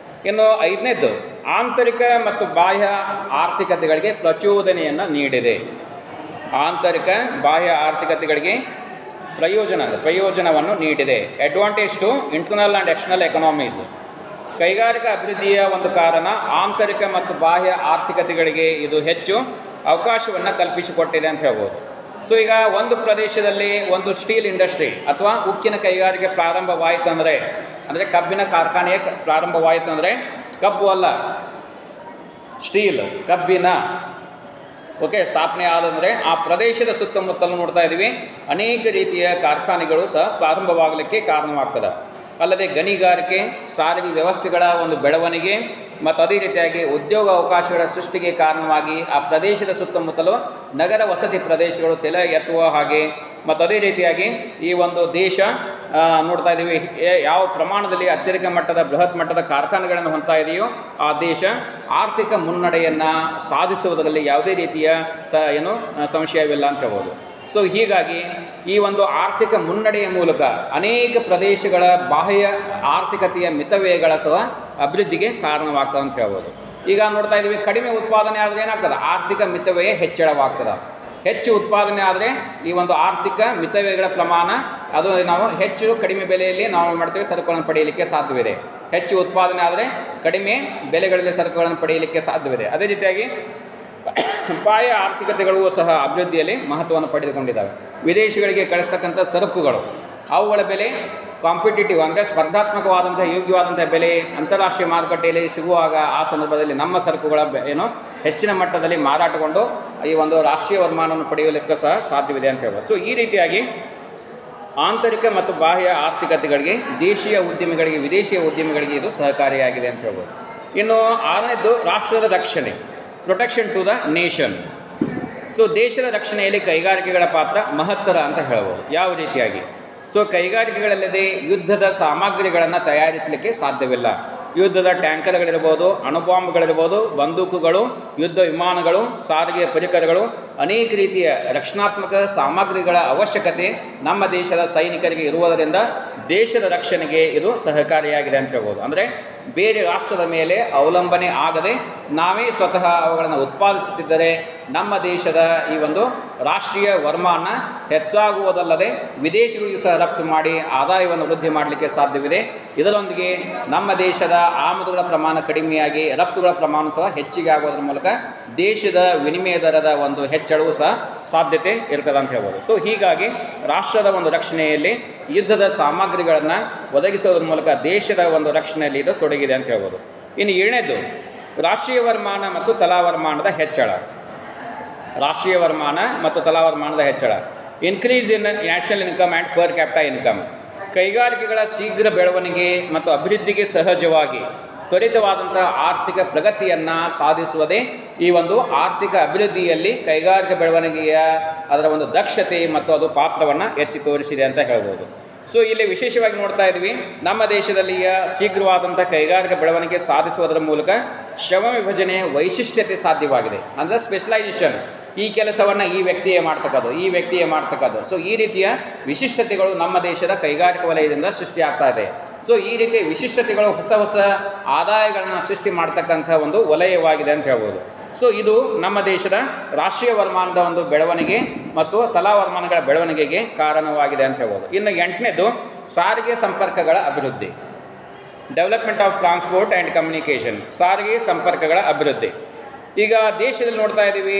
A: ಇನ್ನು 5ನೇದು ಆಂತರಿಕ ಮತ್ತು ಬಾಹ್ಯ ಆರ್ಥಿಕತೆಗಳಿಗೆ ಪ್ರಚೋದನೆಯನ್ನು ನೀಡಿದೆ. ಆಂತರಿಕ ಬಾಹ್ಯ ಆರ್ಥಿಕತೆಗಳಿಗೆ ಪ್ರಯೋಜನವನ್ನು ನೀಡಿದೆ. Advantage to internal and external economies. ಕೈಗಾರಿಕಾ ಅಭಿವೃದ್ಧಿಯ ಒಂದು ಕಾರಣ ಆಂತರಿಕ ಮತ್ತು ಬಾಹ್ಯ ಆರ್ಥಿಕತೆಗಳಿಗೆ ಇದು ಹೆಚ್ಚು ಅವಕಾಶವನ್ನು ಕಲ್ಪಿಸಿಕೊಟ್ಟಿದೆ ಅಂತ ಹೇಳ್ಬೋದು. ಸೊ ಈಗ ಒಂದು ಪ್ರದೇಶದಲ್ಲಿ ಒಂದು ಸ್ಟೀಲ್ ಇಂಡಸ್ಟ್ರಿ ಅಥವಾ ಉಕ್ಕಿನ ಕೈಗಾರಿಕೆ ಪ್ರಾರಂಭವಾಯಿತು ಅಂದರೆ ಕಬ್ಬಿನ ಕಾರ್ಖಾನೆ ಪ್ರಾರಂಭವಾಯಿತು ಅಂದರೆ ಕಬ್ಬು ಅಲ್ಲ ಸ್ಟೀಲ್ ಕಬ್ಬಿನ ಸ್ಥಾಪನೆ ಆದಂದರೆ ಆ ಪ್ರದೇಶದ ಸುತ್ತಮುತ್ತಲು ನೋಡ್ತಾ ಇದ್ದೀವಿ ಅನೇಕ ರೀತಿಯ ಕಾರ್ಖಾನೆಗಳು ಸಹ ಪ್ರಾರಂಭವಾಗಲಿಕ್ಕೆ ಕಾರಣವಾಗ್ತದೆ. ಅಲ್ಲದೆ ಗಣಿಗಾರಿಕೆ, ಸಾರಿಗೆ ವ್ಯವಸ್ಥೆಗಳ ಒಂದು ಬೆಳವಣಿಗೆ ಮತ್ತು ಅದೇ ರೀತಿಯಾಗಿ ಉದ್ಯೋಗ ಅವಕಾಶಗಳ ಸೃಷ್ಟಿಗೆ ಕಾರಣವಾಗಿ ಆ ಪ್ರದೇಶದ ಸುತ್ತಮುತ್ತಲು ನಗರ ವಸತಿ ಪ್ರದೇಶಗಳು ತಲೆ ಎತ್ತುವ ಹಾಗೆ ಮತ್ತು ಅದೇ ರೀತಿಯಾಗಿ ಈ ಒಂದು ದೇಶ ನೋಡ್ತಾ ಇದ್ದೀವಿ ಯಾವ ಪ್ರಮಾಣದಲ್ಲಿ ಅತ್ಯಧಿಕ ಮಟ್ಟದ ಬೃಹತ್ ಮಟ್ಟದ ಕಾರ್ಖಾನೆಗಳನ್ನು ಹೊಂದ್ತಾ ಇದೆಯೋ ಆ ದೇಶ ಆರ್ಥಿಕ ಮುನ್ನಡೆಯನ್ನು ಸಾಧಿಸುವುದರಲ್ಲಿ ಯಾವುದೇ ರೀತಿಯ ಸಂಶಯವಿಲ್ಲ ಅಂತ ಹೇಳ್ಬೋದು. ಸೊ ಹೀಗಾಗಿ ಈ ಒಂದು ಆರ್ಥಿಕ ಮುನ್ನಡೆಯ ಮೂಲಕ ಅನೇಕ ಪ್ರದೇಶಗಳ ಬಾಹ್ಯ ಆರ್ಥಿಕತೆಯ ಮಿತವ್ಯಯಗಳ ಸಹ ಅಭಿವೃದ್ಧಿಗೆ ಕಾರಣವಾಗ್ತದೆ ಅಂತ ಹೇಳ್ಬೋದು. ಈಗ ನೋಡ್ತಾ ಇದ್ದೀವಿ ಕಡಿಮೆ ಉತ್ಪಾದನೆ ಆದರೆ ಏನಾಗ್ತದೆ, ಆರ್ಥಿಕ ಮಿತವ್ಯಯ ಹೆಚ್ಚಳವಾಗ್ತದೆ. ಹೆಚ್ಚು ಉತ್ಪಾದನೆ ಆದರೆ ಈ ಒಂದು ಆರ್ಥಿಕ ಮಿತವ್ಯಯಗಳ ಪ್ರಮಾಣ ಅದು ನಾವು ಹೆಚ್ಚು ಕಡಿಮೆ ಬೆಲೆಯಲ್ಲಿ ನಾವು ಮಾಡ್ತೇವೆ ಸರಕುಗಳನ್ನು ಪಡೆಯಲಿಕ್ಕೆ ಸಾಧ್ಯವಿದೆ. ಹೆಚ್ಚು ಉತ್ಪಾದನೆ ಆದರೆ ಕಡಿಮೆ ಬೆಲೆಗಳಲ್ಲಿ ಸರಕುಗಳನ್ನು ಪಡೆಯಲಿಕ್ಕೆ ಸಾಧ್ಯವಿದೆ. ಅದೇ ರೀತಿಯಾಗಿ ಬಾಹ್ಯ ಆರ್ಥಿಕತೆಗಳು ಸಹ ಅಭಿವೃದ್ಧಿಯಲ್ಲಿ ಮಹತ್ವವನ್ನು ಪಡೆದುಕೊಂಡಿದ್ದಾವೆ. ವಿದೇಶಗಳಿಗೆ ಕಳಿಸ್ತಕ್ಕಂಥ ಸರಕುಗಳು ಅವುಗಳ ಬೆಲೆ ಕಾಂಪಿಟೇಟಿವ್ ಅಂದರೆ ಸ್ಪರ್ಧಾತ್ಮಕವಾದಂಥ ಯೋಗ್ಯವಾದಂಥ ಬೆಲೆ ಅಂತಾರಾಷ್ಟ್ರೀಯ ಮಾರುಕಟ್ಟೆಯಲ್ಲಿ ಸಿಗುವಾಗ ಆ ಸಂದರ್ಭದಲ್ಲಿ ನಮ್ಮ ಸರಕುಗಳ ಹೆಚ್ಚಿನ ಮಟ್ಟದಲ್ಲಿ ಮಾರಾಟಗೊಂಡು ಈ ಒಂದು ರಾಷ್ಟ್ರೀಯ ವರಮಾನವನ್ನು ಪಡೆಯಲಿಕ್ಕೆ ಸಹ ಸಾಧ್ಯವಿದೆ ಅಂತ ಹೇಳ್ಬೋದು. ಸೊ ಈ ರೀತಿಯಾಗಿ ಆಂತರಿಕ ಮತ್ತು ಬಾಹ್ಯ ಆರ್ಥಿಕತೆಗಳಿಗೆ ದೇಶೀಯ ಉದ್ಯಮಿಗಳಿಗೆ ವಿದೇಶಿಯ ಉದ್ಯಮಿಗಳಿಗೆ ಇದು ಸಹಕಾರಿಯಾಗಿದೆ ಅಂತ ಹೇಳ್ಬೋದು. ಇನ್ನು 6ನೇದು ರಾಷ್ಟ್ರದ ರಕ್ಷಣೆ, protection to the nation. So ದೇಶದ ರಕ್ಷಣೆಯಲ್ಲಿ ಕೈಗಾರಿಕೆಗಳ ಪಾತ್ರ ಮಹತ್ತರ ಅಂತ ಹೇಳ್ಬೋದು. ಯಾವ ರೀತಿಯಾಗಿ? ಸೊ ಕೈಗಾರಿಕೆಗಳಲ್ಲದೆ ಯುದ್ಧದ ಸಾಮಗ್ರಿಗಳನ್ನು ತಯಾರಿಸಲಿಕ್ಕೆ ಸಾಧ್ಯವಿಲ್ಲ. ಯುದ್ಧದ ಟ್ಯಾಂಕರ್ಗಳಿರ್ಬೋದು, ಅಣುಬಾಂಬ್ಗಳಿರ್ಬೋದು, ಬಂದೂಕುಗಳು, ಯುದ್ಧ ವಿಮಾನಗಳು, ಸಾರಿಗೆ ಪರಿಕರಗಳು, ಅನೇಕ ರೀತಿಯ ರಕ್ಷಣಾತ್ಮಕ ಸಾಮಗ್ರಿಗಳ ಅವಶ್ಯಕತೆ ನಮ್ಮ ದೇಶದ ಸೈನಿಕರಿಗೆ ಇರುವುದರಿಂದ ದೇಶದ ರಕ್ಷಣೆಗೆ ಇದು ಸಹಕಾರಿಯಾಗಿದೆ ಅಂತ ಹೇಳ್ಬೋದು. ಅಂದರೆ ಬೇರೆ ರಾಷ್ಟ್ರದ ಮೇಲೆ ಅವಲಂಬನೆ ಆಗದೆ ನಾವೇ ಸ್ವತಃ ಅವುಗಳನ್ನು ಉತ್ಪಾದಿಸುತ್ತಿದ್ದರೆ ನಮ್ಮ ದೇಶದ ಈ ಒಂದು ರಾಷ್ಟ್ರೀಯ ವರಮಾನ ಹೆಚ್ಚಾಗುವುದಲ್ಲದೆ ವಿದೇಶಗಳಿಗೂ ಸಹ ರಫ್ತು ಮಾಡಿ ಆದಾಯವನ್ನು ವೃದ್ಧಿ ಮಾಡಲಿಕ್ಕೆ ಸಾಧ್ಯವಿದೆ. ಇದರೊಂದಿಗೆ ನಮ್ಮ ದೇಶದ ಆಮದುಗಳ ಪ್ರಮಾಣ ಕಡಿಮೆಯಾಗಿ ರಫ್ತುಗಳ ಪ್ರಮಾಣ ಸಹ ಹೆಚ್ಚಿಗೆ ಆಗೋದ್ರ ಮೂಲಕ ದೇಶದ ವಿನಿಮಯ ದರದ ಒಂದು ಹೆಚ್ಚಳವೂ ಸಹ ಸಾಧ್ಯತೆ ಇರ್ತದೆ ಅಂತ ಹೇಳ್ಬೋದು. ಸೊ ಹೀಗಾಗಿ ರಾಷ್ಟ್ರದ ಒಂದು ರಕ್ಷಣೆಯಲ್ಲಿ ಯುದ್ಧದ ಸಾಮಗ್ರಿಗಳನ್ನು ಒದಗಿಸೋದ್ರ ಮೂಲಕ ದೇಶದ ಒಂದು ರಕ್ಷಣೆಯಲ್ಲಿ ಇದು ತೊಡಗಿದೆ ಅಂತ ಹೇಳ್ಬೋದು. ಇನ್ನು ಏಳನೇದು ರಾಷ್ಟ್ರೀಯ ವರಮಾನ ಮತ್ತು ತಲಾ ವರಮಾನದ ಹೆಚ್ಚಳ. ರಾಷ್ಟ್ರೀಯ ವರಮಾನ ಮತ್ತು ತಲಾ ವರಮಾನದ ಹೆಚ್ಚಳ, increase in national income and per capital income. ಕೈಗಾರಿಕೆಗಳ ಶೀಘ್ರ ಬೆಳವಣಿಗೆ ಮತ್ತು ಅಭಿವೃದ್ಧಿಗೆ ಸಹಜವಾಗಿ ತ್ವರಿತವಾದಂಥ ಆರ್ಥಿಕ ಪ್ರಗತಿಯನ್ನು ಸಾಧಿಸುವುದೇ ಈ ಒಂದು ಆರ್ಥಿಕ ಅಭಿವೃದ್ಧಿಯಲ್ಲಿ ಕೈಗಾರಿಕಾ ಬೆಳವಣಿಗೆಯ ಅದರ ಒಂದು ದಕ್ಷತೆ ಮತ್ತು ಅದು ಪಾತ್ರವನ್ನು ಎತ್ತಿ ತೋರಿಸಿದೆ ಅಂತ ಹೇಳ್ಬೋದು. ಸೊ ಇಲ್ಲಿ ವಿಶೇಷವಾಗಿ ನೋಡ್ತಾ ಇದ್ವಿ, ನಮ್ಮ ದೇಶದಲ್ಲಿಯ ಶೀಘ್ರವಾದಂಥ ಕೈಗಾರಿಕಾ ಬೆಳವಣಿಗೆ ಸಾಧಿಸುವುದರ ಮೂಲಕ ಶ್ರಮ ವಿಭಜನೆ ವೈಶಿಷ್ಟ್ಯತೆ ಸಾಧ್ಯವಾಗಿದೆ. ಅಂದರೆ ಸ್ಪೆಷಲೈಸೇಷನ್, ಈ ಕೆಲಸವನ್ನು ಈ ವ್ಯಕ್ತಿಯೇ ಮಾಡ್ತಕ್ಕದ್ದು, ಈ ವ್ಯಕ್ತಿಯೇ ಮಾಡ್ತಕ್ಕದ್ದು. ಸೊ ಈ ರೀತಿಯ ವಿಶಿಷ್ಟತೆಗಳು ನಮ್ಮ ದೇಶದ ಕೈಗಾರಿಕಾ ವಲಯದಿಂದ ಸೃಷ್ಟಿಯಾಗ್ತಾ ಇದೆ. ಸೊ ಈ ರೀತಿಯ ವಿಶಿಷ್ಟತೆಗಳು ಹೊಸ ಹೊಸ ಆದಾಯಗಳನ್ನು ಸೃಷ್ಟಿ ಮಾಡ್ತಕ್ಕಂಥ ಒಂದು ವಲಯವಾಗಿದೆ ಅಂತ ಹೇಳ್ಬೋದು. ಸೊ ಇದು ನಮ್ಮ ದೇಶದ ರಾಷ್ಟ್ರೀಯ ವರಮಾನದ ಒಂದು ಬೆಳವಣಿಗೆ ಮತ್ತು ತಲಾ ವರಮಾನಗಳ ಬೆಳವಣಿಗೆಗೆ ಕಾರಣವಾಗಿದೆ ಅಂತ ಹೇಳ್ಬೋದು. ಇನ್ನು ಎಂಟನೇದು ಸಾರಿಗೆ ಸಂಪರ್ಕಗಳ ಅಭಿವೃದ್ಧಿ, development of transport and communication. ಸಾರಿಗೆ ಸಂಪರ್ಕಗಳ ಅಭಿವೃದ್ಧಿ. ಈಗ ದೇಶದಲ್ಲಿ ನೋಡ್ತಾ ಇದ್ದೀವಿ,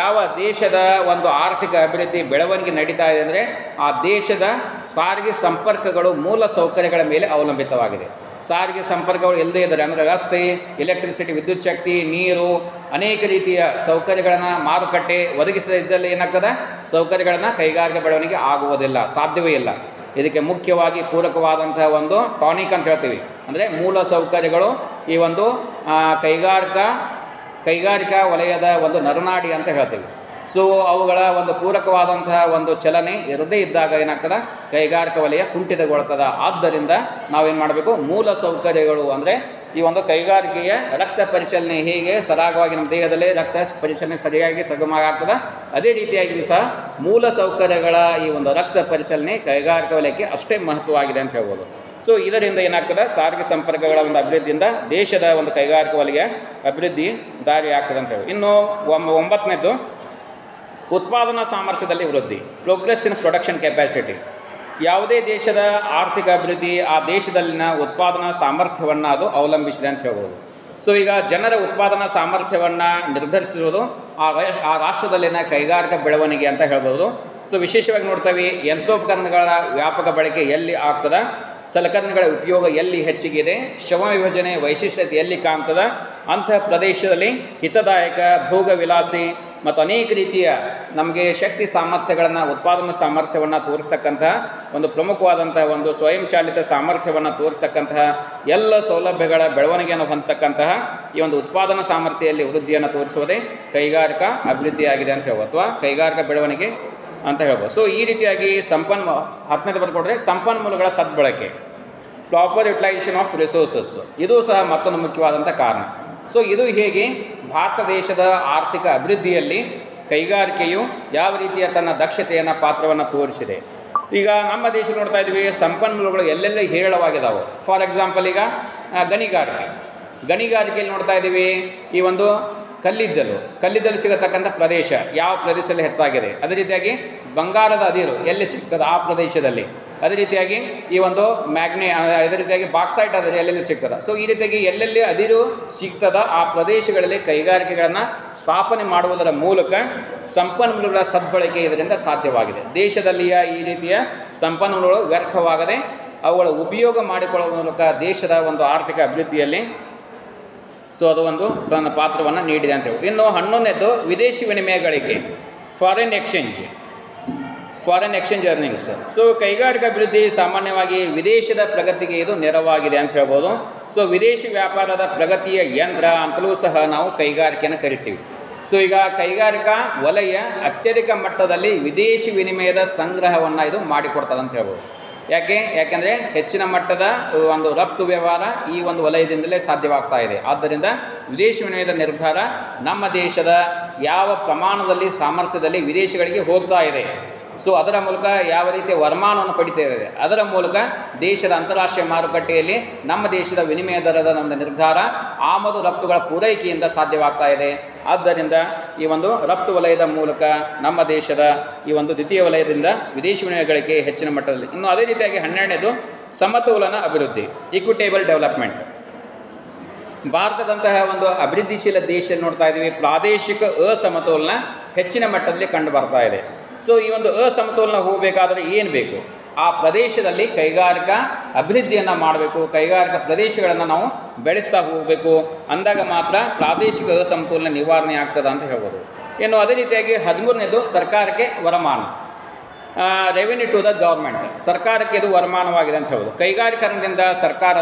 A: ಯಾವ ದೇಶದ ಒಂದು ಆರ್ಥಿಕ ಅಭಿವೃದ್ಧಿ ಬೆಳವಣಿಗೆ ನಡೀತಾ ಇದೆ ಅಂದರೆ ಆ ದೇಶದ ಸಾರಿಗೆ ಸಂಪರ್ಕಗಳು ಮೂಲ ಸೌಕರ್ಯಗಳ ಮೇಲೆ ಅವಲಂಬಿತವಾಗಿದೆ. ಸಾರಿಗೆ ಸಂಪರ್ಕಗಳು ಎಲ್ಲದೇ ಇದ್ದಾರೆ ಅಂದರೆ ರಸ್ತೆ, ಎಲೆಕ್ಟ್ರಿಸಿಟಿ, ವಿದ್ಯುತ್ ಶಕ್ತಿ, ನೀರು, ಅನೇಕ ರೀತಿಯ ಸೌಕರ್ಯಗಳನ್ನು ಮಾರುಕಟ್ಟೆ ಒದಗಿಸದಿದ್ದಲ್ಲಿ ಏನಾಗ್ತದೆ, ಸೌಕರ್ಯಗಳನ್ನು ಕೈಗಾರಿಕಾ ಬೆಳವಣಿಗೆ ಆಗುವುದಿಲ್ಲ, ಸಾಧ್ಯವೇ ಇಲ್ಲ. ಇದಕ್ಕೆ ಮುಖ್ಯವಾಗಿ ಪೂರಕವಾದಂತಹ ಒಂದು ಟಾನಿಕ್ ಅಂತ ಹೇಳ್ತೀವಿ, ಅಂದರೆ ಮೂಲ ಸೌಕರ್ಯಗಳು ಈ ಒಂದು ಕೈಗಾರಿಕಾ ವಲಯದ ಒಂದು ನರನಾಡಿ ಅಂತ ಹೇಳ್ತೀವಿ. ಸೊ ಅವುಗಳ ಒಂದು ಪೂರಕವಾದಂತಹ ಒಂದು ಚಲನೆ ಇರದೇ ಇದ್ದಾಗ ಏನಾಗ್ತದೆ, ಕೈಗಾರಿಕಾ ವಲಯ ಕುಂಠಿತಗೊಳ್ತದೆ. ಆದ್ದರಿಂದ ನಾವೇನು ಮಾಡಬೇಕು, ಮೂಲ ಸೌಕರ್ಯಗಳು ಅಂದರೆ ಈ ಒಂದು ಕೈಗಾರಿಕೆಯ ರಕ್ತ ಪರಿಚಲನೆ ಹೇಗೆ ಸರಾಗವಾಗಿ ನಮ್ಮ ದೇಹದಲ್ಲಿ ರಕ್ತ ಪರಿಚಲನೆ ಸರಿಯಾಗಿ ಸಗಮವಾಗಿ ಆಗ್ತದೆ, ಅದೇ ರೀತಿಯಾಗಿ ಸಹ ಮೂಲ ಸೌಕರ್ಯಗಳ ಈ ಒಂದು ರಕ್ತ ಪರಿಚಲನೆ ಕೈಗಾರಿಕಾ ವಲಯಕ್ಕೆ ಅಷ್ಟೇ ಮಹತ್ವವಾಗಿದೆ ಅಂತ ಹೇಳ್ಬೋದು. ಸೊ ಇದರಿಂದ ಏನಾಗ್ತದೆ, ಸಾರಿಗೆ ಸಂಪರ್ಕಗಳ ಒಂದು ಅಭಿವೃದ್ಧಿಯಿಂದ ದೇಶದ ಒಂದು ಕೈಗಾರಿಕಾ ವಲಯ ಅಭಿವೃದ್ಧಿ ದಾರಿ ಆಗ್ತದೆ ಅಂತ ಹೇಳಿ. ಇನ್ನು ಒಂಬತ್ತನೇದು ಉತ್ಪಾದನಾ ಸಾಮರ್ಥ್ಯದಲ್ಲಿ ವೃದ್ಧಿ, ಪ್ರೋಗ್ರೆಸ್ ಇನ್ ಪ್ರೊಡಕ್ಷನ್ ಕೆಪಾಸಿಟಿ. ಯಾವುದೇ ದೇಶದ ಆರ್ಥಿಕ ಅಭಿವೃದ್ಧಿ ಆ ದೇಶದಲ್ಲಿನ ಉತ್ಪಾದನಾ ಸಾಮರ್ಥ್ಯವನ್ನು ಅದು ಅವಲಂಬಿಸಿದೆ ಅಂತ ಹೇಳ್ಬೋದು. ಸೊ ಈಗ ಜನರ ಉತ್ಪಾದನಾ ಸಾಮರ್ಥ್ಯವನ್ನು ನಿರ್ಧರಿಸಿರುವುದು ಆ ರಾಷ್ಟ್ರದಲ್ಲಿನ ಕೈಗಾರಿಕಾ ಬೆಳವಣಿಗೆ ಅಂತ ಹೇಳ್ಬೋದು. ಸೊ ವಿಶೇಷವಾಗಿ ನೋಡ್ತೇವೆ, ಯಂತ್ರೋಪಕರಣಗಳ ವ್ಯಾಪಕ ಬಳಕೆ ಎಲ್ಲಿ ಆಗ್ತದೆ, ಸಲಕರಣೆಗಳ ಉಪಯೋಗ ಎಲ್ಲಿ ಹೆಚ್ಚಿಗಿದೆ, ಶ್ರಮ ವಿಭಜನೆ ವೈಶಿಷ್ಟ್ಯತೆ ಎಲ್ಲಿ ಕಾಣ್ತದೆ, ಅಂತಹ ಪ್ರದೇಶದಲ್ಲಿ ಹಿತದಾಯಕ ಭೋಗ ವಿಲಾಸಿ ಮತ್ತು ಅನೇಕ ರೀತಿಯ ನಮಗೆ ಶಕ್ತಿ ಸಾಮರ್ಥ್ಯಗಳನ್ನು, ಉತ್ಪಾದನಾ ಸಾಮರ್ಥ್ಯವನ್ನು ತೋರಿಸ್ತಕ್ಕಂತಹ ಒಂದು ಪ್ರಮುಖವಾದಂತಹ ಒಂದು ಸ್ವಯಂ ಚಾಲಿತ ಸಾಮರ್ಥ್ಯವನ್ನು ತೋರಿಸ್ತಕ್ಕಂತಹ ಎಲ್ಲ ಸೌಲಭ್ಯಗಳ ಬೆಳವಣಿಗೆಯನ್ನು ಹೊಂದತಕ್ಕಂತಹ ಈ ಒಂದು ಉತ್ಪಾದನಾ ಸಾಮರ್ಥ್ಯದಲ್ಲಿ ವೃದ್ಧಿಯನ್ನು ತೋರಿಸುವುದೇ ಕೈಗಾರಿಕಾ ಅಭಿವೃದ್ಧಿಯಾಗಿದೆ ಅಂತ ಹೇಳ್ಬೋದು, ಅಥವಾ ಕೈಗಾರಿಕಾ ಬೆಳವಣಿಗೆ ಅಂತ ಹೇಳ್ಬೋದು. ಸೊ ಈ ರೀತಿಯಾಗಿ ಹತ್ತನೇದು ಬರ್ಕೊಡ್ರೆ ಸಂಪನ್ಮೂಲಗಳ ಸದ್ಬಳಕೆ, ಪ್ರಾಪರ್ ಯುಟಿಲೈಸೇಷನ್ ಆಫ್ ರಿಸೋರ್ಸಸ್, ಇದು ಸಹ ಮತ್ತೊಂದು ಮುಖ್ಯವಾದಂಥ ಕಾರಣ. ಸೊ ಇದು ಹೇಗೆ ಭಾರತ ದೇಶದ ಆರ್ಥಿಕ ಅಭಿವೃದ್ಧಿಯಲ್ಲಿ ಕೈಗಾರಿಕೆಯು ಯಾವ ರೀತಿಯ ತನ್ನ ದಕ್ಷತೆಯನ್ನು ಪಾತ್ರವನ್ನು ತೋರಿಸಿದೆ. ಈಗ ನಮ್ಮ ದೇಶ ನೋಡ್ತಾ ಇದ್ವಿ, ಸಂಪನ್ಮೂಲಗಳು ಎಲ್ಲೆಲ್ಲ ಹೇರಳವಾಗಿದ್ದಾವೆ. ಫಾರ್ ಎಕ್ಸಾಂಪಲ್ ಈಗ ಗಣಿಗಾರಿಕೆಯಲ್ಲಿ ನೋಡ್ತಾ ಇದ್ದೀವಿ, ಈ ಒಂದು ಕಲ್ಲಿದ್ದಲು ಸಿಗತಕ್ಕಂಥ ಪ್ರದೇಶ ಯಾವ ಪ್ರದೇಶದಲ್ಲಿ ಹೆಚ್ಚಾಗಿದೆ, ಅದೇ ರೀತಿಯಾಗಿ ಬಂಗಾರದ ಅದಿರು ಎಲ್ಲಿ ಸಿಗ್ತದೆ ಆ ಪ್ರದೇಶದಲ್ಲಿ, ಅದೇ ರೀತಿಯಾಗಿ ಈ ಒಂದು ಅದೇ ರೀತಿಯಾಗಿ ಬಾಕ್ಸೈಟ್ ಅದಿರು ಎಲ್ಲೆಲ್ಲಿ ಸಿಗ್ತದೆ. ಸೊ ಈ ರೀತಿಯಾಗಿ ಎಲ್ಲೆಲ್ಲಿ ಅದಿರು ಸಿಗ್ತದ ಆ ಪ್ರದೇಶಗಳಲ್ಲಿ ಕೈಗಾರಿಕೆಗಳನ್ನು ಸ್ಥಾಪನೆ ಮಾಡುವುದರ ಮೂಲಕ ಸಂಪನ್ಮೂಲಗಳ ಸದ್ಬಳಕೆ ಇದರಿಂದ ಸಾಧ್ಯವಾಗಿದೆ. ದೇಶದಲ್ಲಿಯ ಈ ರೀತಿಯ ಸಂಪನ್ಮೂಲಗಳು ವ್ಯರ್ಥವಾಗದೆ ಅವುಗಳ ಉಪಯೋಗ ಮಾಡಿಕೊಳ್ಳುವ ಮೂಲಕ ದೇಶದ ಒಂದು ಆರ್ಥಿಕ ಅಭಿವೃದ್ಧಿಯಲ್ಲಿ ಸೊ ಅದು ಒಂದು ತನ್ನ ಪಾತ್ರವನ್ನು ನೀಡಿದೆ ಅಂತ ಹೇಳಿ. ಇನ್ನು 11ನೇದು ವಿದೇಶಿ ವಿನಿಮಯ ಗಳಿಕೆ, ಫಾರಿನ್ ಎಕ್ಸ್ಚೇಂಜ್ ಅರ್ನಿಂಗ್ಸ್. ಸೊ ಕೈಗಾರಿಕಾ ಅಭಿವೃದ್ಧಿ ಸಾಮಾನ್ಯವಾಗಿ ವಿದೇಶದ ಪ್ರಗತಿಗೆ ಇದು ನೆರವಾಗಿದೆ ಅಂತ ಹೇಳ್ಬೋದು. ಸೊ ವಿದೇಶಿ ವ್ಯಾಪಾರದ ಪ್ರಗತಿಯ ಯಂತ್ರ ಅಂತಲೂ ಸಹ ನಾವು ಕೈಗಾರಿಕೆಯನ್ನು ಕರಿತೀವಿ. ಸೊ ಈಗ ಕೈಗಾರಿಕಾ ವಲಯ ಅತ್ಯಧಿಕ ಮಟ್ಟದಲ್ಲಿ ವಿದೇಶಿ ವಿನಿಮಯದ ಸಂಗ್ರಹವನ್ನು ಇದು ಮಾಡಿಕೊಡ್ತದೆ ಅಂತ ಹೇಳ್ಬೋದು. ಯಾಕೆಂದರೆ ಹೆಚ್ಚಿನ ಮಟ್ಟದ ಒಂದು ರಫ್ತು ವ್ಯವಹಾರ ಈ ಒಂದು ವಲಯದಿಂದಲೇ ಸಾಧ್ಯವಾಗ್ತಾ ಇದೆ. ಆದ್ದರಿಂದ ವಿದೇಶಿ ವಿನಿಮಯದ ನಿರ್ಧಾರ ನಮ್ಮ ದೇಶದ ಯಾವ ಪ್ರಮಾಣದಲ್ಲಿ ಸಾಮರ್ಥ್ಯದಲ್ಲಿ ವಿದೇಶಗಳಿಗೆ ಹೋಗ್ತಾ ಇದೆ ಸೊ ಅದರ ಮೂಲಕ ಯಾವ ರೀತಿಯ ವರಮಾನವನ್ನು ಪಡಿತಾ ಇದೆ, ಅದರ ಮೂಲಕ ದೇಶದ ಅಂತಾರಾಷ್ಟ್ರೀಯ ಮಾರುಕಟ್ಟೆಯಲ್ಲಿ ನಮ್ಮ ದೇಶದ ವಿನಿಮಯ ದರದ ಒಂದು ನಿರ್ಧಾರ ಆಮದು ರಫ್ತುಗಳ ಪೂರೈಕೆಯಿಂದ ಸಾಧ್ಯವಾಗ್ತಾ ಇದೆ. ಆದ್ದರಿಂದ ಈ ಒಂದು ರಫ್ತು ವಲಯದ ಮೂಲಕ ನಮ್ಮ ದೇಶದ ಈ ಒಂದು ದ್ವಿತೀಯ ವಲಯದಿಂದ ವಿದೇಶಿ ವಿನಿಮಯ ಗಳಿಕೆ ಹೆಚ್ಚಿನ ಮಟ್ಟದಲ್ಲಿ. ಇನ್ನು ಅದೇ ರೀತಿಯಾಗಿ 12ನೇದು ಸಮತೋಲನ ಅಭಿವೃದ್ಧಿ, ಈಕ್ವಿಟೇಬಲ್ ಡೆವಲಪ್ಮೆಂಟ್. ಭಾರತದಂತಹ ಒಂದು ಅಭಿವೃದ್ಧಿಶೀಲ ದೇಶ ನೋಡ್ತಾ ಇದ್ದೀವಿ, ಪ್ರಾದೇಶಿಕ ಅಸಮತೋಲನ ಹೆಚ್ಚಿನ ಮಟ್ಟದಲ್ಲಿ ಕಂಡು ಬರ್ತಾ ಇದೆ. ಸೊ ಈ ಒಂದು ಅಸಮತೋಲನ ಹೋಗಬೇಕಾದ್ರೆ ಏನು ಬೇಕು? ಆ ಪ್ರದೇಶದಲ್ಲಿ ಕೈಗಾರಿಕಾ ಅಭಿವೃದ್ಧಿಯನ್ನು ಮಾಡಬೇಕು, ಕೈಗಾರಿಕಾ ಪ್ರದೇಶಗಳನ್ನು ನಾವು ಬೆಳೆಸ್ತಾ ಹೋಗಬೇಕು. ಅಂದಾಗ ಮಾತ್ರ ಪ್ರಾದೇಶಿಕ ಅಸಮತೋಲನ ನಿವಾರಣೆ ಆಗ್ತದೆ ಅಂತ ಹೇಳ್ಬೋದು. ಇನ್ನು ಅದೇ ರೀತಿಯಾಗಿ 13ನೇದು ಸರ್ಕಾರಕ್ಕೆ ವರಮಾನ, ರೆವಿನ್ಯೂ ಟು ದ ಗೌರ್ಮೆಂಟ್. ಸರ್ಕಾರಕ್ಕೆ ಇದು ವರಮಾನವಾಗಿದೆ ಅಂತ ಹೇಳ್ಬೋದು. ಕೈಗಾರಿಕರಣದಿಂದ ಸರ್ಕಾರ